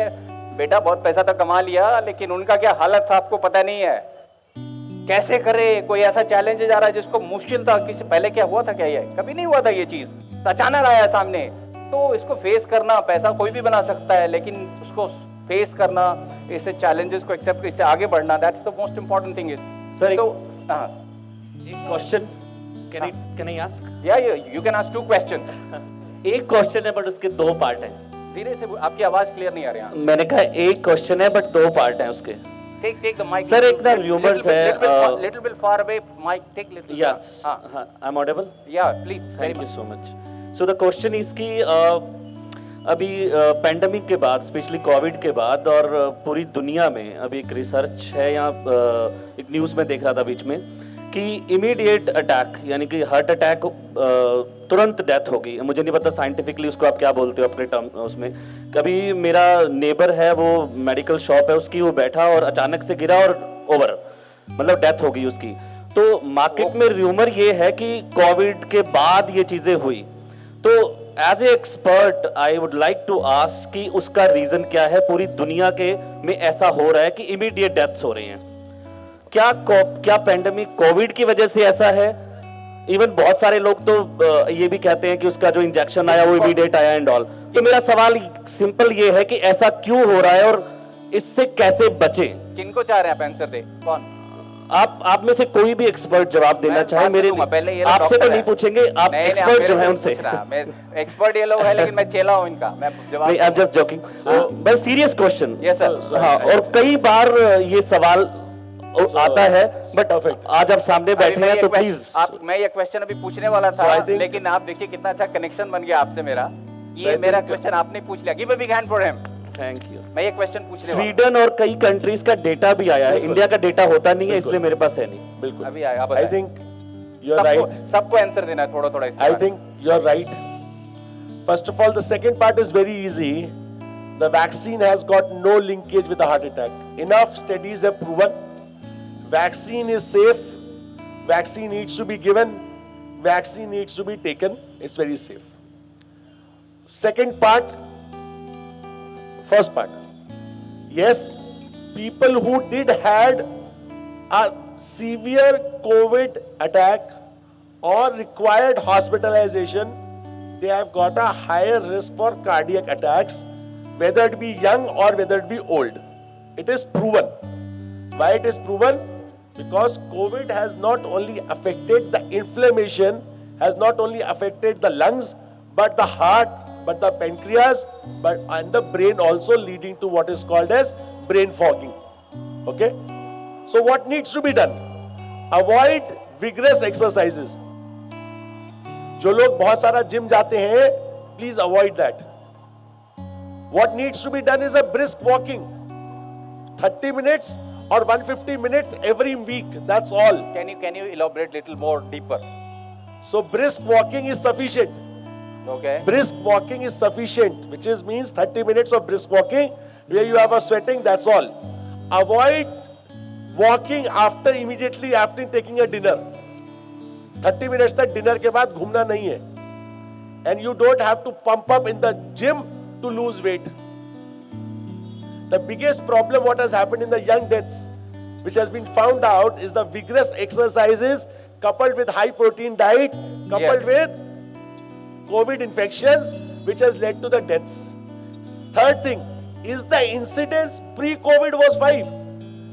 बेटा बहुत पैसा तो कमा लिया, लेकिन उनका क्या हालत था आपको पता नहीं है. कैसे करे? कोई ऐसा चैलेंज आ रहा है जिसको मुश्किल था, किसी पहले क्या हुआ था क्या? ये कभी नहीं हुआ था ये चीज, अचानक आया सामने. तो इसको फेस करना, पैसा कोई भी बना सकता है, लेकिन उसको फेस करना, ऐसे चैलेंजेस को एक्सेप्ट, इससे आगे बढ़ना, that's the most important thing is. Sir तो एक क्वेश्चन कैन आई आस्क? या यू कैन आस्क 2 क्वेश्चन. एक क्वेश्चन है बट उसके 2 पार्ट हैं. धीरे से, आपकी आवाज क्लियर नहीं आ रही है. मैंने कहा एक क्वेश्चन है बट 2 पार्ट हैं उसके. Take the mic. Sir, एक ना rumors है. Little bit far away. Mic, take little. Yes. I'm audible. Yeah, please. Thank you so much. So the question is कि अभी पेंडेमिक के बाद, स्पेशली कोविड के बाद, और पूरी दुनिया में अभी एक रिसर्च है, या एक न्यूज़ में देख रहा था बीच में कि इमीडिएट अटैक, यानी कि हार्ट अटैक, तुरंत डेथ होगी. मुझे नहीं पता साइंटिफिकली उसको आप क्या बोलते हो अपने टर्म उसमें. कभी मेरा नेबर है, वो मेडिकल शॉप है उसकी, वो बैठा और अचानक से गिरा और ओवर, मतलब डेथ हो गई उसकी. तो मार्केट में र्यूमर ये है कि कोविड के बाद ये चीज़ें हुई. तो as a expert I would like to ask कि उसका रीज़न क्या है? पूरी दुनिया के में ऐसा हो रहा है कि इमीडिएट डेथ्स हो रही हैं. क्या पेंडेमिक कोविड की वजह से ऐसा है? इवन बहुत सारे लोग तो ये भी कहते हैं कि उसका जो इंजेक्शन आया वो इमीडिएट आया एंड ऑल. तो मेरा सवाल सिंपल ये है कि ऐसा क्यों हो रहा है और इससे कैसे बचें? किनको चाह रहे हैं आप आंसर दे? कौन? आप में से कोई भी एक्सपर्ट जवाब देना चाहे. मेरे आपसे तो नहीं पूछेंगे, आप एक्सपर्ट जो है उनसे. एक्सपर्ट ये लोग है, लेकिन मैं चेला हूं इनका. मैं जवाब नहीं, I am just joking. But serious question. Yes sir. हाँ, और कई बार ये सवाल आता है, बट आज आप सामने बैठे हैं तो प्लीज. मैं ये क्वेश्चन अभी पूछने वाला था, लेकिन आप देखिए कितना अच्छा कनेक्शन बन गया आपसे मेरा. ये मेरा क्वेश्चन आपने पूछ लिया. Give a big hand for him. Thank you. मैं ये क्वेश्चन पूछने वाला. स्वीडन और कई कंट्रीज का डेटा भी आया है. इंडिया का डेटा होता नहीं है, इसलिए मेरे पास है नहीं. बिल्कुल. अभी आया. I think you are right. सबको आंसर देना है थोड़ा थोड़ा. I think you are right. First of all, the second part is very easy. The vaccine has got no linkage with a heart attack. Enough studies have proven vaccine is safe. Vaccine needs to be given. Vaccine needs to be taken. It's very safe. Second part, first part. Yes, people who did had a severe COVID attack or required hospitalization, they have got a higher risk for cardiac attacks, whether it be young or whether it be old. It is proven. Why it is proven? Because COVID has not only affected the inflammation, has not only affected the lungs, but the heart, but the pancreas, and the brain also, leading to what is called as brain fogging. Okay? So what needs to be done? Avoid vigorous exercises. जो लोग बहुत सारा gym जाते हैं, please avoid that. What needs to be done is a brisk walking, 30 minutes or 150 minutes every week. That's all. Can you elaborate little more deeper? So brisk walking is sufficient. Okay. Brisk walking is sufficient, which means 30 minutes of brisk walking where you have a sweating. That's all. Avoid walking immediately after taking a dinner. 30 minutes तक dinner के बाद घूमना नहीं है. And you don't have to pump up in the gym to lose weight. The biggest problem what has happened in the young deaths, which has been found out, is the vigorous exercises coupled with high protein diet, coupled with COVID infections, which has led to the deaths. Third thing is the incidence pre-COVID was 5.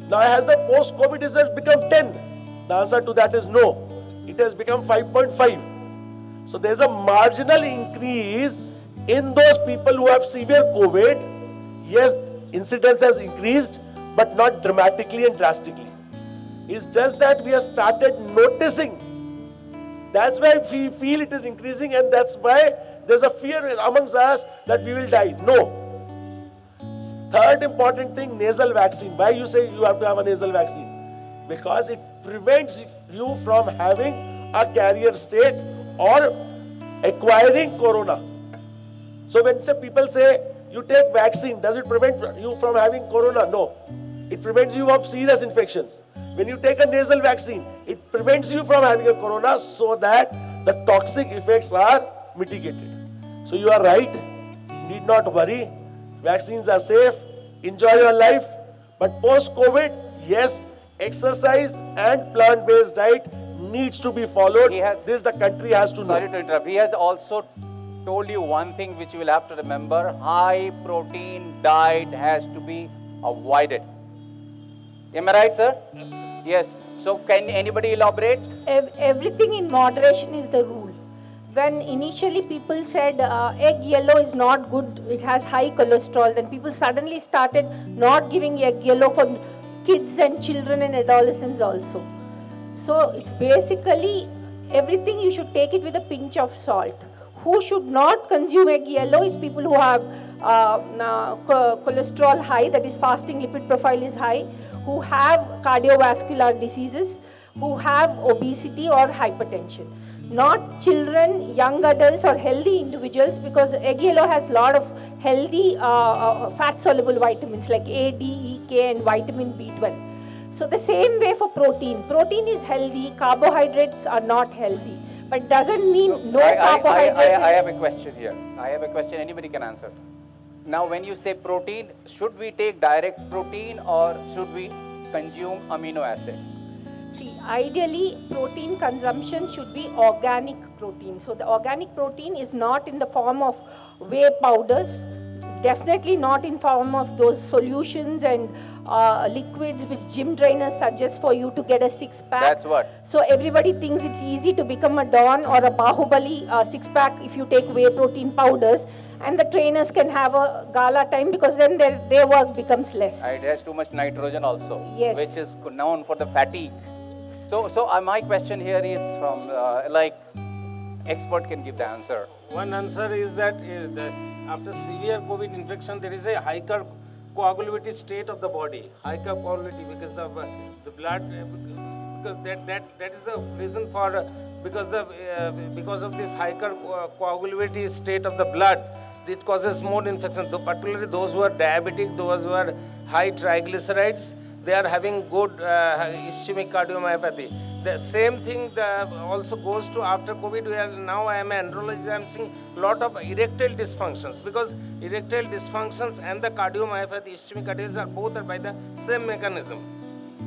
Now has the post-COVID result become 10? The answer to that is no. It has become 5.5. So there is a marginal increase in those people who have severe COVID. Yes, incidence has increased, but not dramatically and drastically. It's just that we have started noticing. That's why we feel it is increasing, and that's why there's a fear amongst us that we will die. No. Third important thing, nasal vaccine. Why you say you have to have a nasal vaccine? Because it prevents you from having a carrier state or acquiring corona. So when people say you take vaccine, does it prevent you from having corona? No. It prevents you of serious infections. When you take a nasal vaccine, it prevents you from having a corona so that the toxic effects are mitigated. So you are right. need not worry. Vaccines are safe. Enjoy your life. But post-COVID, yes, exercise and plant-based diet needs to be followed. This the country has to know. Sorry to interrupt. He has also told you one thing which you will have to remember. High protein diet has to be avoided. Am I right, sir? Yes. So can anybody elaborate? Everything in moderation is the rule. When initially people said egg yellow is not good, it has high cholesterol, then people suddenly started not giving egg yellow for kids and children and adolescents also. So it's basically everything you should take it with a pinch of salt. Who should not consume egg yellow is people who have cholesterol high, that is fasting lipid profile is high, who have cardiovascular diseases, who have obesity or hypertension. Not children, young adults or healthy individuals, because egg yellow has a lot of healthy fat-soluble vitamins like A, D, E, K and vitamin B12. So the same way for protein. Protein is healthy, carbohydrates are not healthy. But doesn't mean no carbohydrates. I have a question here. I have a question, anybody can answer. Now when you say protein, should we take direct protein or should we consume amino acid? See, ideally protein consumption should be organic protein. So the organic protein is not in the form of whey powders, definitely not in form of those solutions and liquids which gym trainers suggest for you to get a six-pack. That's what. So everybody thinks it's easy to become a Don or a Bahubali six-pack if you take whey protein powders, and the trainers can have a gala time because then their work becomes less. It has too much nitrogen also, Yes. which is known for the fatigue. So my question here is from expert can give the answer. One answer is that after severe COVID infection, there is a hypercoagulability state of the body. Hypercoagulability because the blood, because that is the reason for because of this hypercoagulability state of the blood, it causes more infection. Particularly those who are diabetic, those who are high triglycerides, they are having good ischemic cardiomyopathy. The same thing also goes to after COVID. Now I am an andrologist. I am seeing a lot of erectile dysfunctions because erectile dysfunctions and the cardiomyopathy, ischemic cardiomyopathy are both by the same mechanism.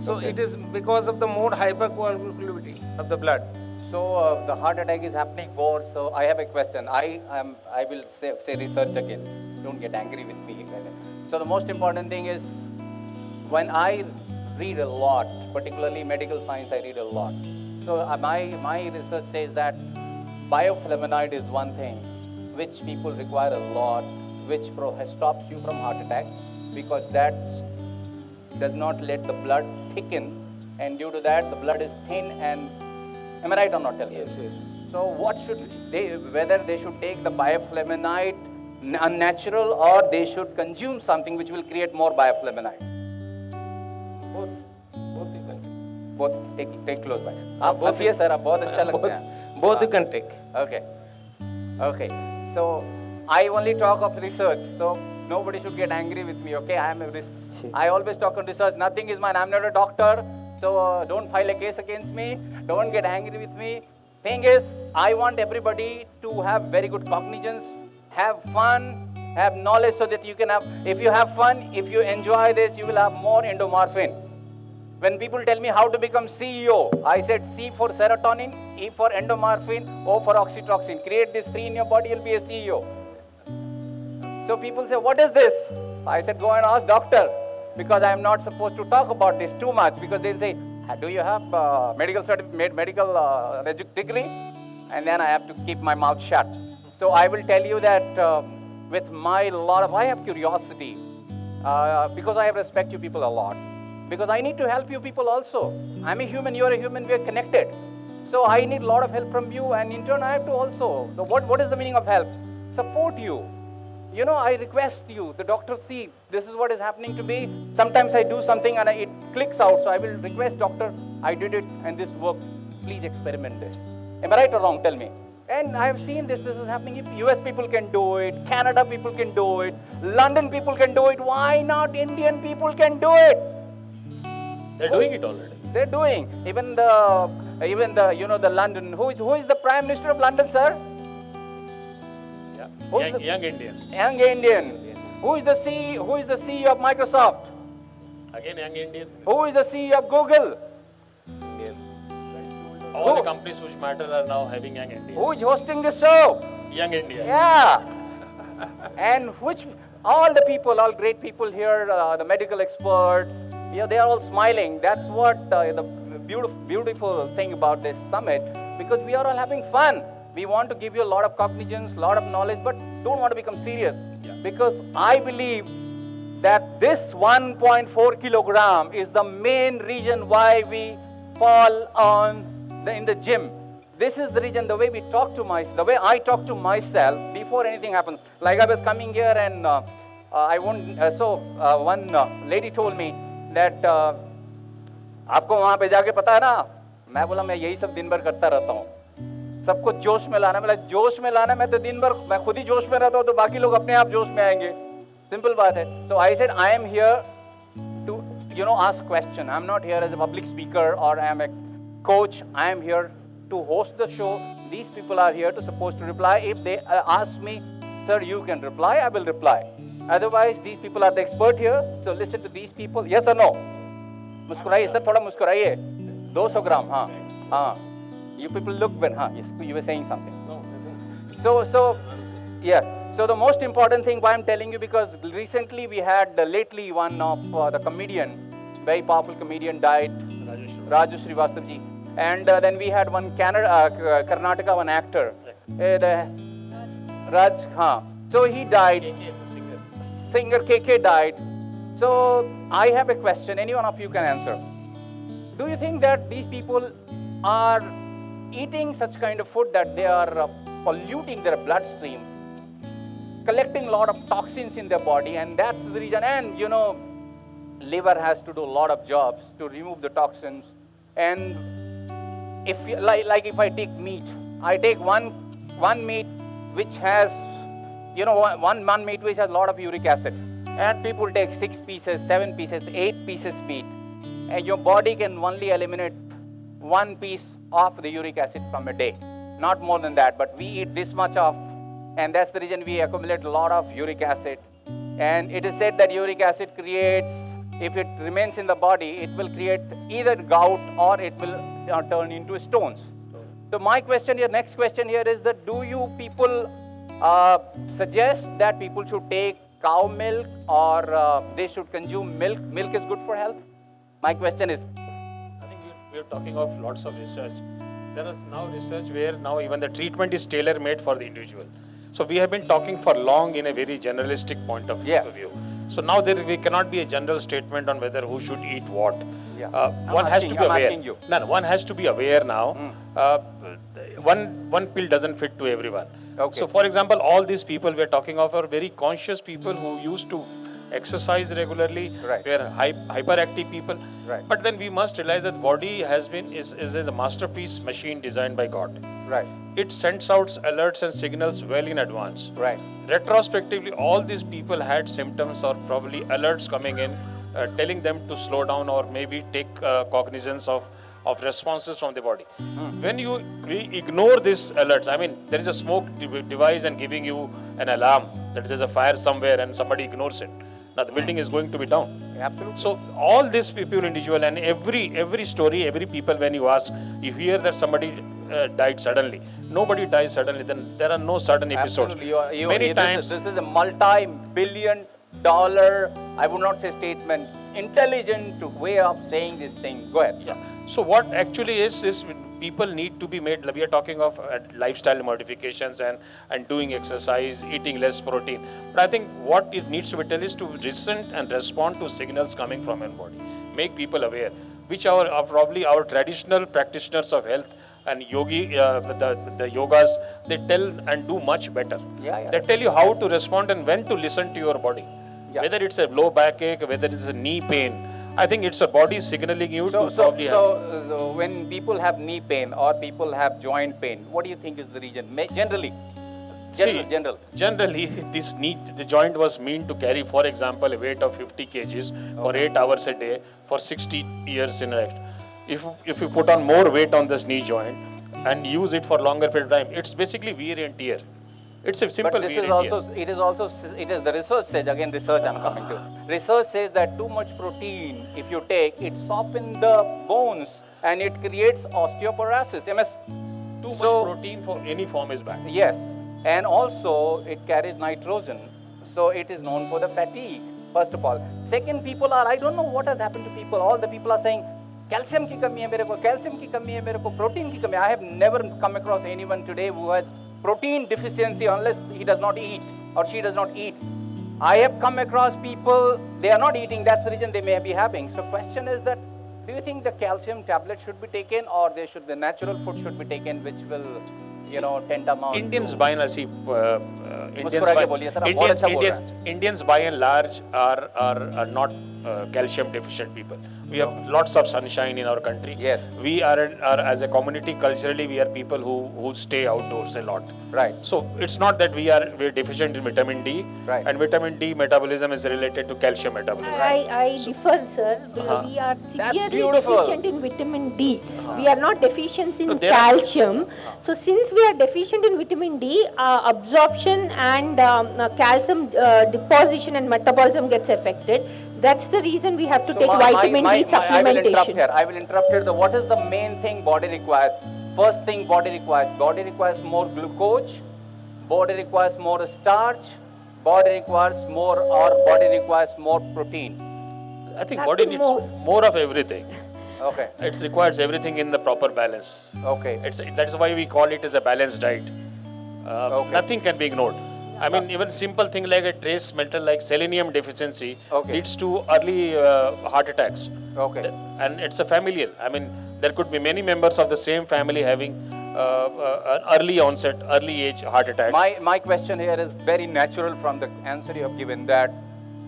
So it is because of the more hypercoagulability of the blood. So the heart attack is happening more. So I have a question. I will say research again. Don't get angry with me. So the most important thing is when I read a lot, particularly medical science, I read a lot. So my research says that bioflavonoid is one thing which people require a lot, which stops you from heart attack because that does not let the blood thicken, and due to that the blood is thin. And am I right or not? Tell me. Yes. So what should whether they should take the bioflavonoid unnatural or they should consume something which will create more bioflavonoid? Both you can. Both take close by. आप हंसिए sir, आप बहुत अच्छा लगता है. Both you can take. Okay. So I only talk of research. So nobody should get angry with me. Okay, I always talk on research. Nothing is mine. I'm not a doctor. So don't file a case against me. Don't get angry with me. Thing is, I want everybody to have very good cognizance, have fun, have knowledge so that you can have. If you have fun, if you enjoy this, you will have more endomorphin. When people tell me how to become CEO, I said C for serotonin, E for endomorphin, O for oxytocin. Create these three in your body, you'll be a CEO. So people say, what is this? I said, go and ask doctor, because I am not supposed to talk about this too much, because they'll say, do you have medical degree? And then I have to keep my mouth shut. So I will tell you that with I have curiosity, because I respect you people a lot. Because I need to help you people also. I'm a human, you're a human, we're connected. So I need a lot of help from you, and in turn I have to also. What is the meaning of help? Support you. You know, I request you, the doctor, see, this is what is happening to me. Sometimes I do something and it clicks out. So I will request, doctor, I did it and this worked. Please experiment this. Am I right or wrong? Tell me. And I have seen this is happening. If US people can do it, Canada people can do it, London people can do it, why not Indian people can do it? They're doing it already. They're doing. Even the the London, who is the Prime Minister of London, sir? Yeah. Yeah. Who's Young, the- young Indian. Young Indian. Who is the CEO? Who is the CEO of Microsoft? Again, young Indian. Who is the CEO of Google? All the Who? companies which matter are now having young Indians. Who is hosting this show? Young Indians. Yeah. And which all the people, all great people here, the medical experts, yeah, they are all smiling. That's what the beautiful thing about this summit, because we are all having fun. We want to give you a lot of cognizance, a lot of knowledge, but don't want to become serious. Because I believe that this 1.4 kilogram is the main reason why we fall in the gym. This is the reason, the way we talk to myself, the way I talk to myself before anything happens. Like I was coming here and one lady told me that आपको वहाँ पे जाके पता है ना, मैं बोला मैं यही सब दिन भर करता रहता हूँ, सबको जोश में लाना, मतलब जोश में लाना, मैं तो दिन भर मैं खुद ही जोश में रहता हूँ तो बाकी लोग अपने आप जोश में आएंगे, सिंपल बात है. So I said I am here to ask question. I am not here as a public speaker or I am a coach. I am here to host the show. These people are here to supposed to reply. If they ask me, sir, you can reply, I will reply. Otherwise, these people are the expert here. So listen to these people. Yes or no? मुस्कुराइए sir, थोड़ा मुस्कुराइए. 200 ग्राम, हाँ, हाँ. You people look when, हाँ, yes, you were saying something. So, yeah. So the most important thing why I'm telling you, because recently we had lately one of the comedian, very powerful comedian died, Raju Srivastava ji. And then we had one Karnataka, one actor, Raj, so he died, singer KK died. So I have a question, any one of you can answer. Do you think that these people are eating such kind of food that they are polluting their bloodstream, collecting a lot of toxins in their body, and that's the reason, and liver has to do a lot of jobs to remove the toxins. And if like if I take meat, I take one meat which has one meat which has a lot of uric acid, and people take 6 pieces, 7 pieces, 8 pieces meat, and your body can only eliminate 1 piece of the uric acid from a day, not more than that. But we eat this much of, and that's the reason we accumulate a lot of uric acid. And it is said that uric acid creates, if it remains in the body, it will create either gout or it will turn into stones. So my question here, next question here is that do you people suggest that people should take cow milk or they should consume milk? Milk is good for health? My question is. I think we are talking of lots of research. There is now research where now even the treatment is tailor-made for the individual. So we have been talking for long in a very generalistic point of view. So now we cannot be a general statement on whether who should eat what. Yeah. One has to be aware. Asking you. No, one has to be aware now. One pill doesn't fit to everyone. Okay. So for example, all these people we are talking of are very conscious people who used to exercise regularly. Right. We are hyperactive people. Right. But then we must realize that body is a masterpiece machine designed by God. Right. It sends out alerts and signals well in advance. Right. Retrospectively, all these people had symptoms or probably alerts coming in, telling them to slow down or maybe take cognizance of responses from the body. When we ignore these alerts, I mean, there is a smoke device and giving you an alarm that there's a fire somewhere and somebody ignores it. Now the building is going to be down. Absolutely. So all these people individual and every story, every people when you ask, you hear that somebody died suddenly. Nobody dies suddenly. Then there are no sudden episodes. Absolutely. Many times. This is a multi-billion-dollar, I would not say statement, intelligent way of saying this thing. Go ahead. Yeah. So what actually is people need to be made, we are talking of lifestyle modifications and doing exercise, eating less protein. But I think what it needs to be done is to listen and respond to signals coming from your body. Make people aware, which are probably our traditional practitioners of health and yogi, the yogas, they tell and do much better. Yeah. They tell you how to respond and when to listen to your body. Yeah. Whether it's a low backache, whether it's a knee pain, I think it's a body signaling you to probably have. So when people have knee pain or people have joint pain, what do you think is the reason? Generally, Generally, the joint was meant to carry, for example, a weight of 50 kgs for 8 hours a day for 60 years in life. If you put on more weight on this knee joint and use it for longer period of time, it's basically wear and tear. It's a simple But this weed is Indian. also, it is the research says, again research I'm coming to. Research says that too much protein, if you take, it softens the bones and it creates osteoporosis. Too much So- protein for any form is bad. Yes, and also it carries nitrogen, so it is known for the fatigue, first of all. Second, people are, I don't know what has happened to people, all the people are saying, calcium ki kami hai mere ko, calcium ki kami hai mere ko, protein ki kami. I have never come across anyone today who has protein deficiency unless he does not eat or she does not eat. I have come across people, they are not eating, that's the reason they may be having. So question is that, do you think the calcium tablet should be taken or the natural food should be taken which will, tantamount Indians to- by and large, Indians by and large are not calcium deficient people. We have lots of sunshine in our country. Yes. We are as a community culturally we are people who stay outdoors a lot. Right. So it's not that we're deficient in vitamin D. Right. And vitamin D metabolism is related to calcium metabolism. I differ, sir. We are severely beautiful. deficient in vitamin D. We are not deficient in there are- calcium. So since we are deficient in vitamin D, absorption and calcium deposition and metabolism gets affected. That's the reason we have to take vitamin D supplementation. I will interrupt here. What is the main thing body requires? First thing body requires more glucose, body requires more starch, body requires more protein. I think Nothing body needs more. more of everything. Okay. It requires everything in the proper balance. Okay. That's why we call it as a balanced diet. Okay. Nothing can be ignored. I mean, even simple thing like a trace metal like selenium deficiency Okay. leads to early heart attacks. Okay. And it's a familial. I mean, there could be many members of the same family having an early onset, early age heart attacks. My question here is very natural from the answer you have given, that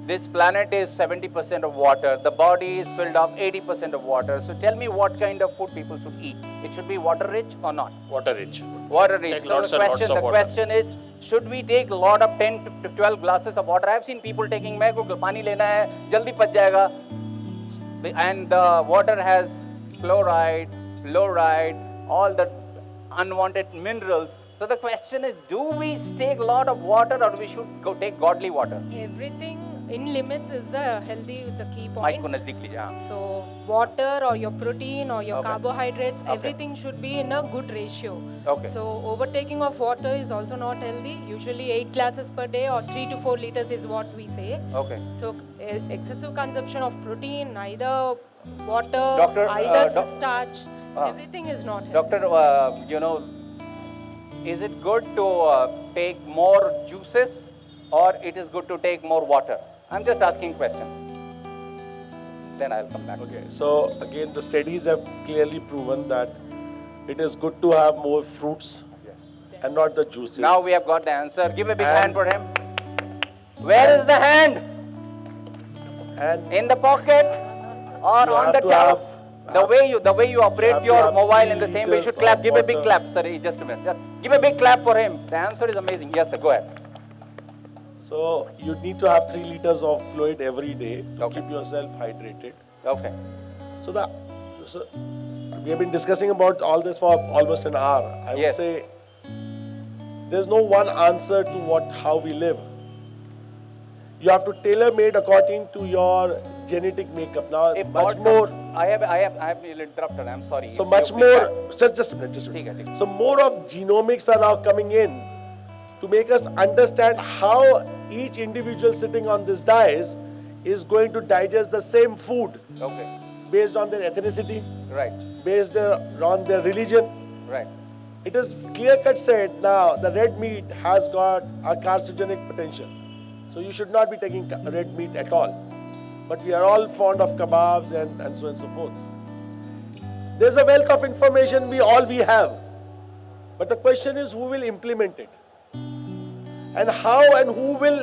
this planet is 70% of water, the body is filled of 80% of water. So tell me what kind of food people should eat. It should be water rich or not? Water rich. Water rich. Take So lots and lots of the water. question is, should we take a lot of 10 to 12 glasses of water? I have seen people taking, मैं को पानी लेना है, जल्दी पच जाएगा. And the water has chloride, fluoride, all the unwanted minerals. So the question is, do we take a lot of water or we should go take godly water? Everything in limits is the key Mic point. को नजदीक लीजिए, हाँ. So water or your protein or your Okay. carbohydrates, Okay. everything should be in a good ratio. Okay. So overtaking of water is also not healthy. Usually 8 glasses per day or 3 to 4 liters is what we say. Okay. So excessive consumption of protein, either water, Doctor, either starch, everything is not healthy. Doctor, is it good to take more juices or it is good to take more water? I'm just asking question. Then I'll come back. Okay, so again, the studies have clearly proven that it is good to have more fruits and not the juices. Now we have got the answer. Give a big And- hand for him. Where is the hand? And In the pocket or You on have the to top? have- The way you operate have to your have mobile in the 3 same way, you should liters clap. of Give a big water. clap. Sorry, just a minute. Just give a big clap for him. The answer is amazing. Yes, sir. Go ahead. so you need to have 3 liters of fluid every day to Okay. keep yourself hydrated. Okay. So we have been discussing about all this for almost an hour. I would Yes. say there's no one answer to how we live. You have to tailor made according to your genetic makeup. Now, If much God more. comes- I have been interrupted. I'm sorry. So If much you more, please just a minute, just a ठीक है, minute. ठीक है. So more of genomics are now coming in to make us understand how each individual sitting on this dais is going to digest the same food Okay. based on their ethnicity, Right. based on their religion. Right. It is clear-cut said now the red meat has got a carcinogenic potential. So you should not be taking red meat at all. But we are all fond of kebabs and so on and so forth. There's a wealth of information we have. But the question is who will implement it? And how and who will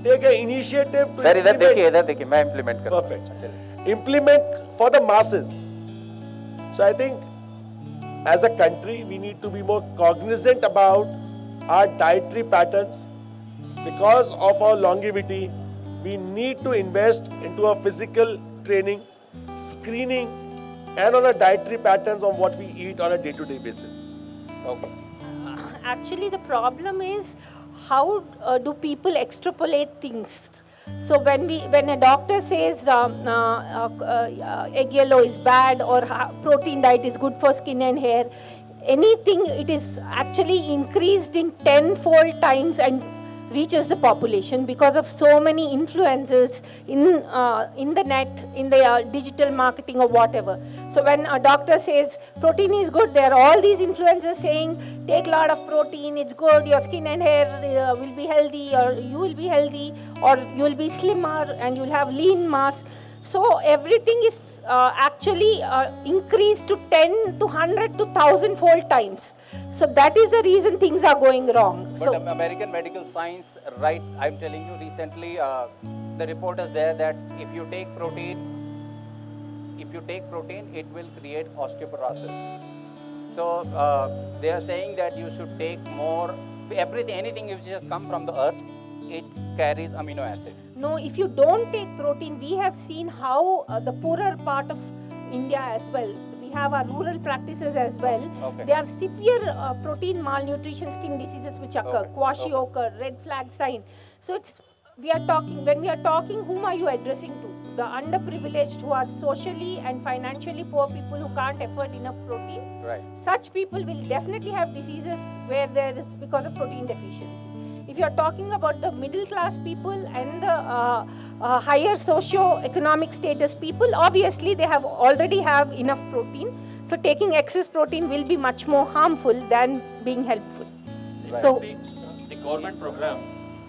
take an initiative to Sir, इधर देखिए, implement. मैं implement करूँ. Perfect. Implement for the masses. So I think as a country, we need to be more cognizant about our dietary patterns. Because of our longevity, we need to invest into a physical training, screening, and on a dietary patterns on what we eat on a day-to-day basis. Okay. Actually, the problem is how do people extrapolate things? So when a doctor says egg yellow is bad or protein diet is good for skin and hair, anything, it is actually increased in tenfold times and reaches the population because of so many influencers in the net, in the digital marketing or whatever. So when a doctor says protein is good, there are all these influencers saying take a lot of protein, it's good, your skin and hair will be healthy, or you will be healthy, or you will be slimmer and you'll have lean mass. So everything is actually increased to 10 to 100 to 1,000 fold times. So that is the reason things are going wrong. But American medical science, right, I'm telling you recently, the report is there that if you take protein, it will create osteoporosis. So they are saying that you should take more, anything which has come from the earth, it carries amino acid. No, if you don't take protein, we have seen how the poorer part of India as well, we have our rural practices as well. Okay. There are severe protein malnutrition skin diseases which occur, kwashiorkor, red flag sign. So when we are talking, whom are you addressing to? The underprivileged who are socially and financially poor people who can't afford enough protein. Right. Such people will definitely have diseases where there is because of protein deficiency. If you are talking about the middle class people and the higher socio-economic status people, obviously they already have enough protein. So taking excess protein will be much more harmful than being helpful. Right. So The government program,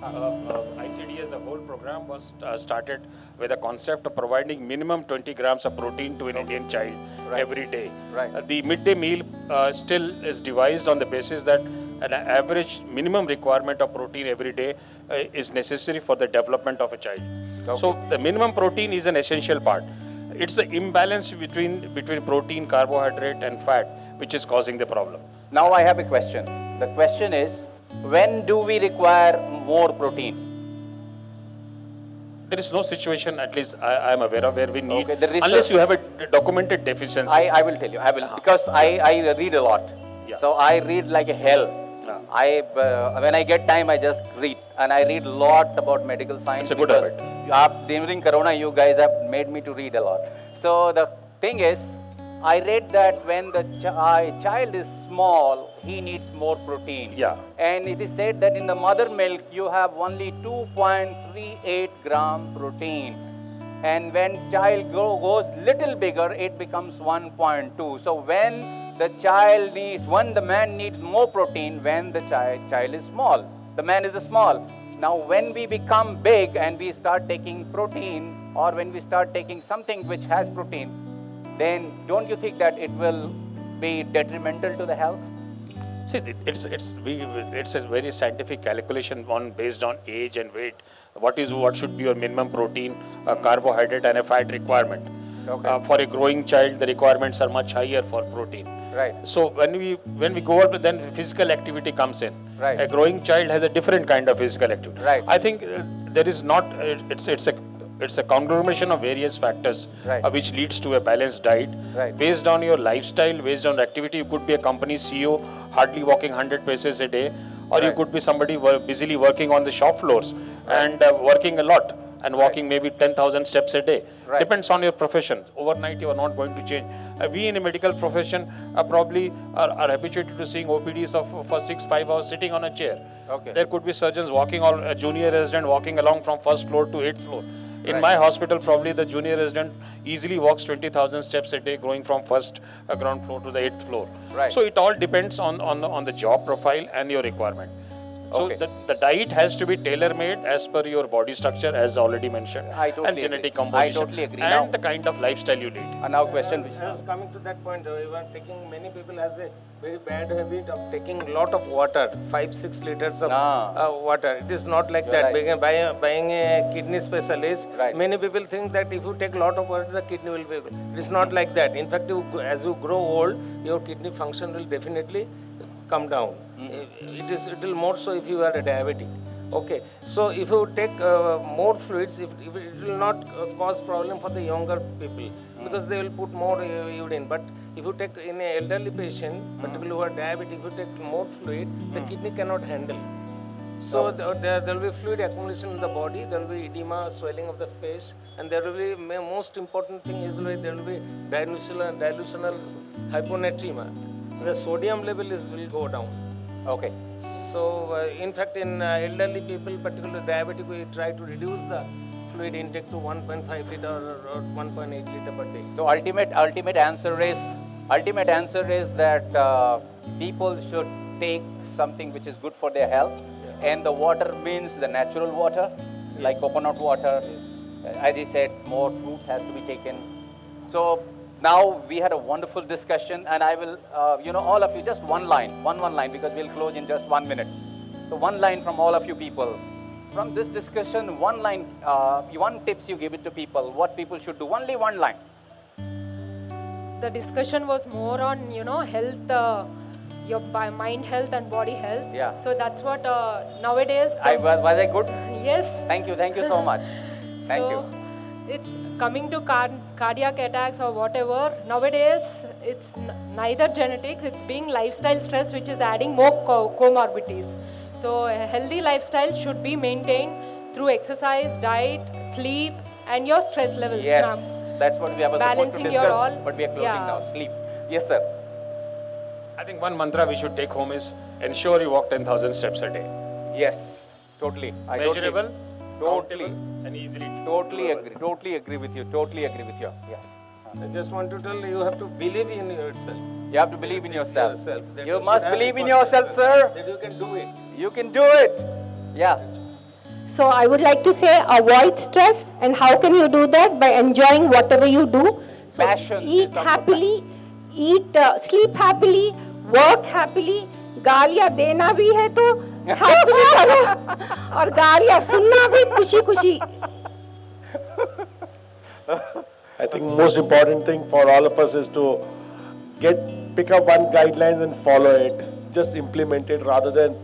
ICD as a whole program was started with a concept of providing minimum 20 grams of protein to an Indian child every day. Right. The midday meal still is devised on the basis that an average minimum requirement of protein every day is necessary for the development of a child. Okay. So the minimum protein is an essential part. It's the imbalance between protein, carbohydrate and fat which is causing the problem. Now I have a question. The question is, when do we require more protein? There is no situation, at least I am aware of, where we need, Okay, the research- unless you have a documented deficiency. I will tell you, because I read a lot. Yeah. So I read like a hell. When I get time, I just read, and I read a lot about medical science. It's a good habit. During Corona, you guys have made me to read a lot. So the thing is, I read that when the child is small, he needs more protein. Yeah. And it is said that in the mother milk, you have only 2.38 gram protein. And when child goes little bigger, it becomes 1.2. So when the man needs more protein when the child is small. The man is small. Now when we become big and we start taking protein, or when we start taking something which has protein, then don't you think that it will be detrimental to the health? See, it's a very scientific calculation based on age and weight. What should be your minimum protein, carbohydrate and a fat requirement. Okay. For a growing child, the requirements are much higher for protein. Right. So when we go up, then physical activity comes in. Right. A growing child has a different kind of physical activity. Right. I think there is not. It's a conglomeration of various factors Right. which leads to a balanced diet. Right. Based on your lifestyle, based on activity, you could be a company CEO, hardly walking 100 paces a day, or you Right. could be somebody busily working on the shop floors and working a lot and walking maybe 10,000 steps a day. Right. Depends on your profession. Overnight, you are not going to change. We in a medical profession probably are habituated to seeing OPDs for 6-5 hours sitting on a chair. Okay. There could be surgeons walking, a junior resident walking along from first floor to 8th floor. In Right. my hospital, probably the junior resident easily walks 20,000 steps a day, going from first ground floor to the 8th floor. Right. So it all depends on the job profile and your requirement. So Okay. the diet has to be tailor-made as per your body structure, as already mentioned, I totally and genetic agree. composition, I totally agree. and Now- the kind of lifestyle you lead. And now question. I was coming to that point. Many people has a very bad habit of taking a lot of water, 5-6 liters of water. It is not like that. right. Buying a kidney specialist, Right. many people think that if you take a lot of water, the kidney will be good. It is not like that. In fact, as you grow old, your kidney function will definitely come down. It will more so if you are a diabetic. Okay, so if you take more fluids, if it will not cause problem for the younger people because they will put more urine. But If you take in an elderly patient, particularly who are diabetic, if you take more fluid, the kidney cannot handle. So there will be fluid accumulation in the body, there will be edema, swelling of the face, and there will be, most important thing is there will be dilutional hyponatremia. The sodium level will go down. Okay. So in fact in elderly people, particularly diabetic, we try to reduce the fluid intake to 1.5 liter or 1.8 liter per day. So ultimate answer is that people should take something which is good for their health, and the water means the natural water, like coconut water. As he said, more fruits has to be taken. So now we had a wonderful discussion, and I will, all of you, just one line, because we'll close in just 1 minute. So one line from all of you people. From this discussion, one line, one tips you give it to people, what people should do, only one line. The discussion was more on, health, your mind health and body health. Yeah. So that's what nowadays. Was I good? Yes. Thank you so much. Thank you. It's coming to cardiac attacks or whatever, nowadays it's neither genetics, it's being lifestyle stress which is adding more comorbidities. So a healthy lifestyle should be maintained through exercise, diet, sleep and your stress levels. Yes, Now, that's what we are supposed to balancing discuss, your all. but we are closing Yeah. now. Sleep. Yes, sir. I think one mantra we should take home is ensure you walk 10,000 steps a day. Yes, totally. Measurable, totally, countable, and easily. totally agree with you. Yeah. I just want to tell you, you have to believe in yourself. You have to believe in yourself. That You should must have believe in confidence yourself, sir. That you can do it. You can do it. Yeah. So I would like to say avoid stress, and how can you do that? By enjoying whatever you do. So Passion. eat happily, sleep happily, work happily. गालियाँ देना भी है तो happily करो, और गालियाँ सुनना भी खुशी-खुशी. I think most important thing for all of us is to pick up one guidelines and follow it. Just implement it rather than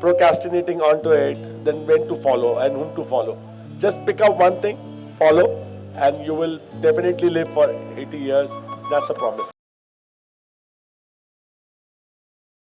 procrastinating onto it, then when to follow and whom to follow. Just pick up one thing, follow, and you will definitely live for 80 years. That's a promise.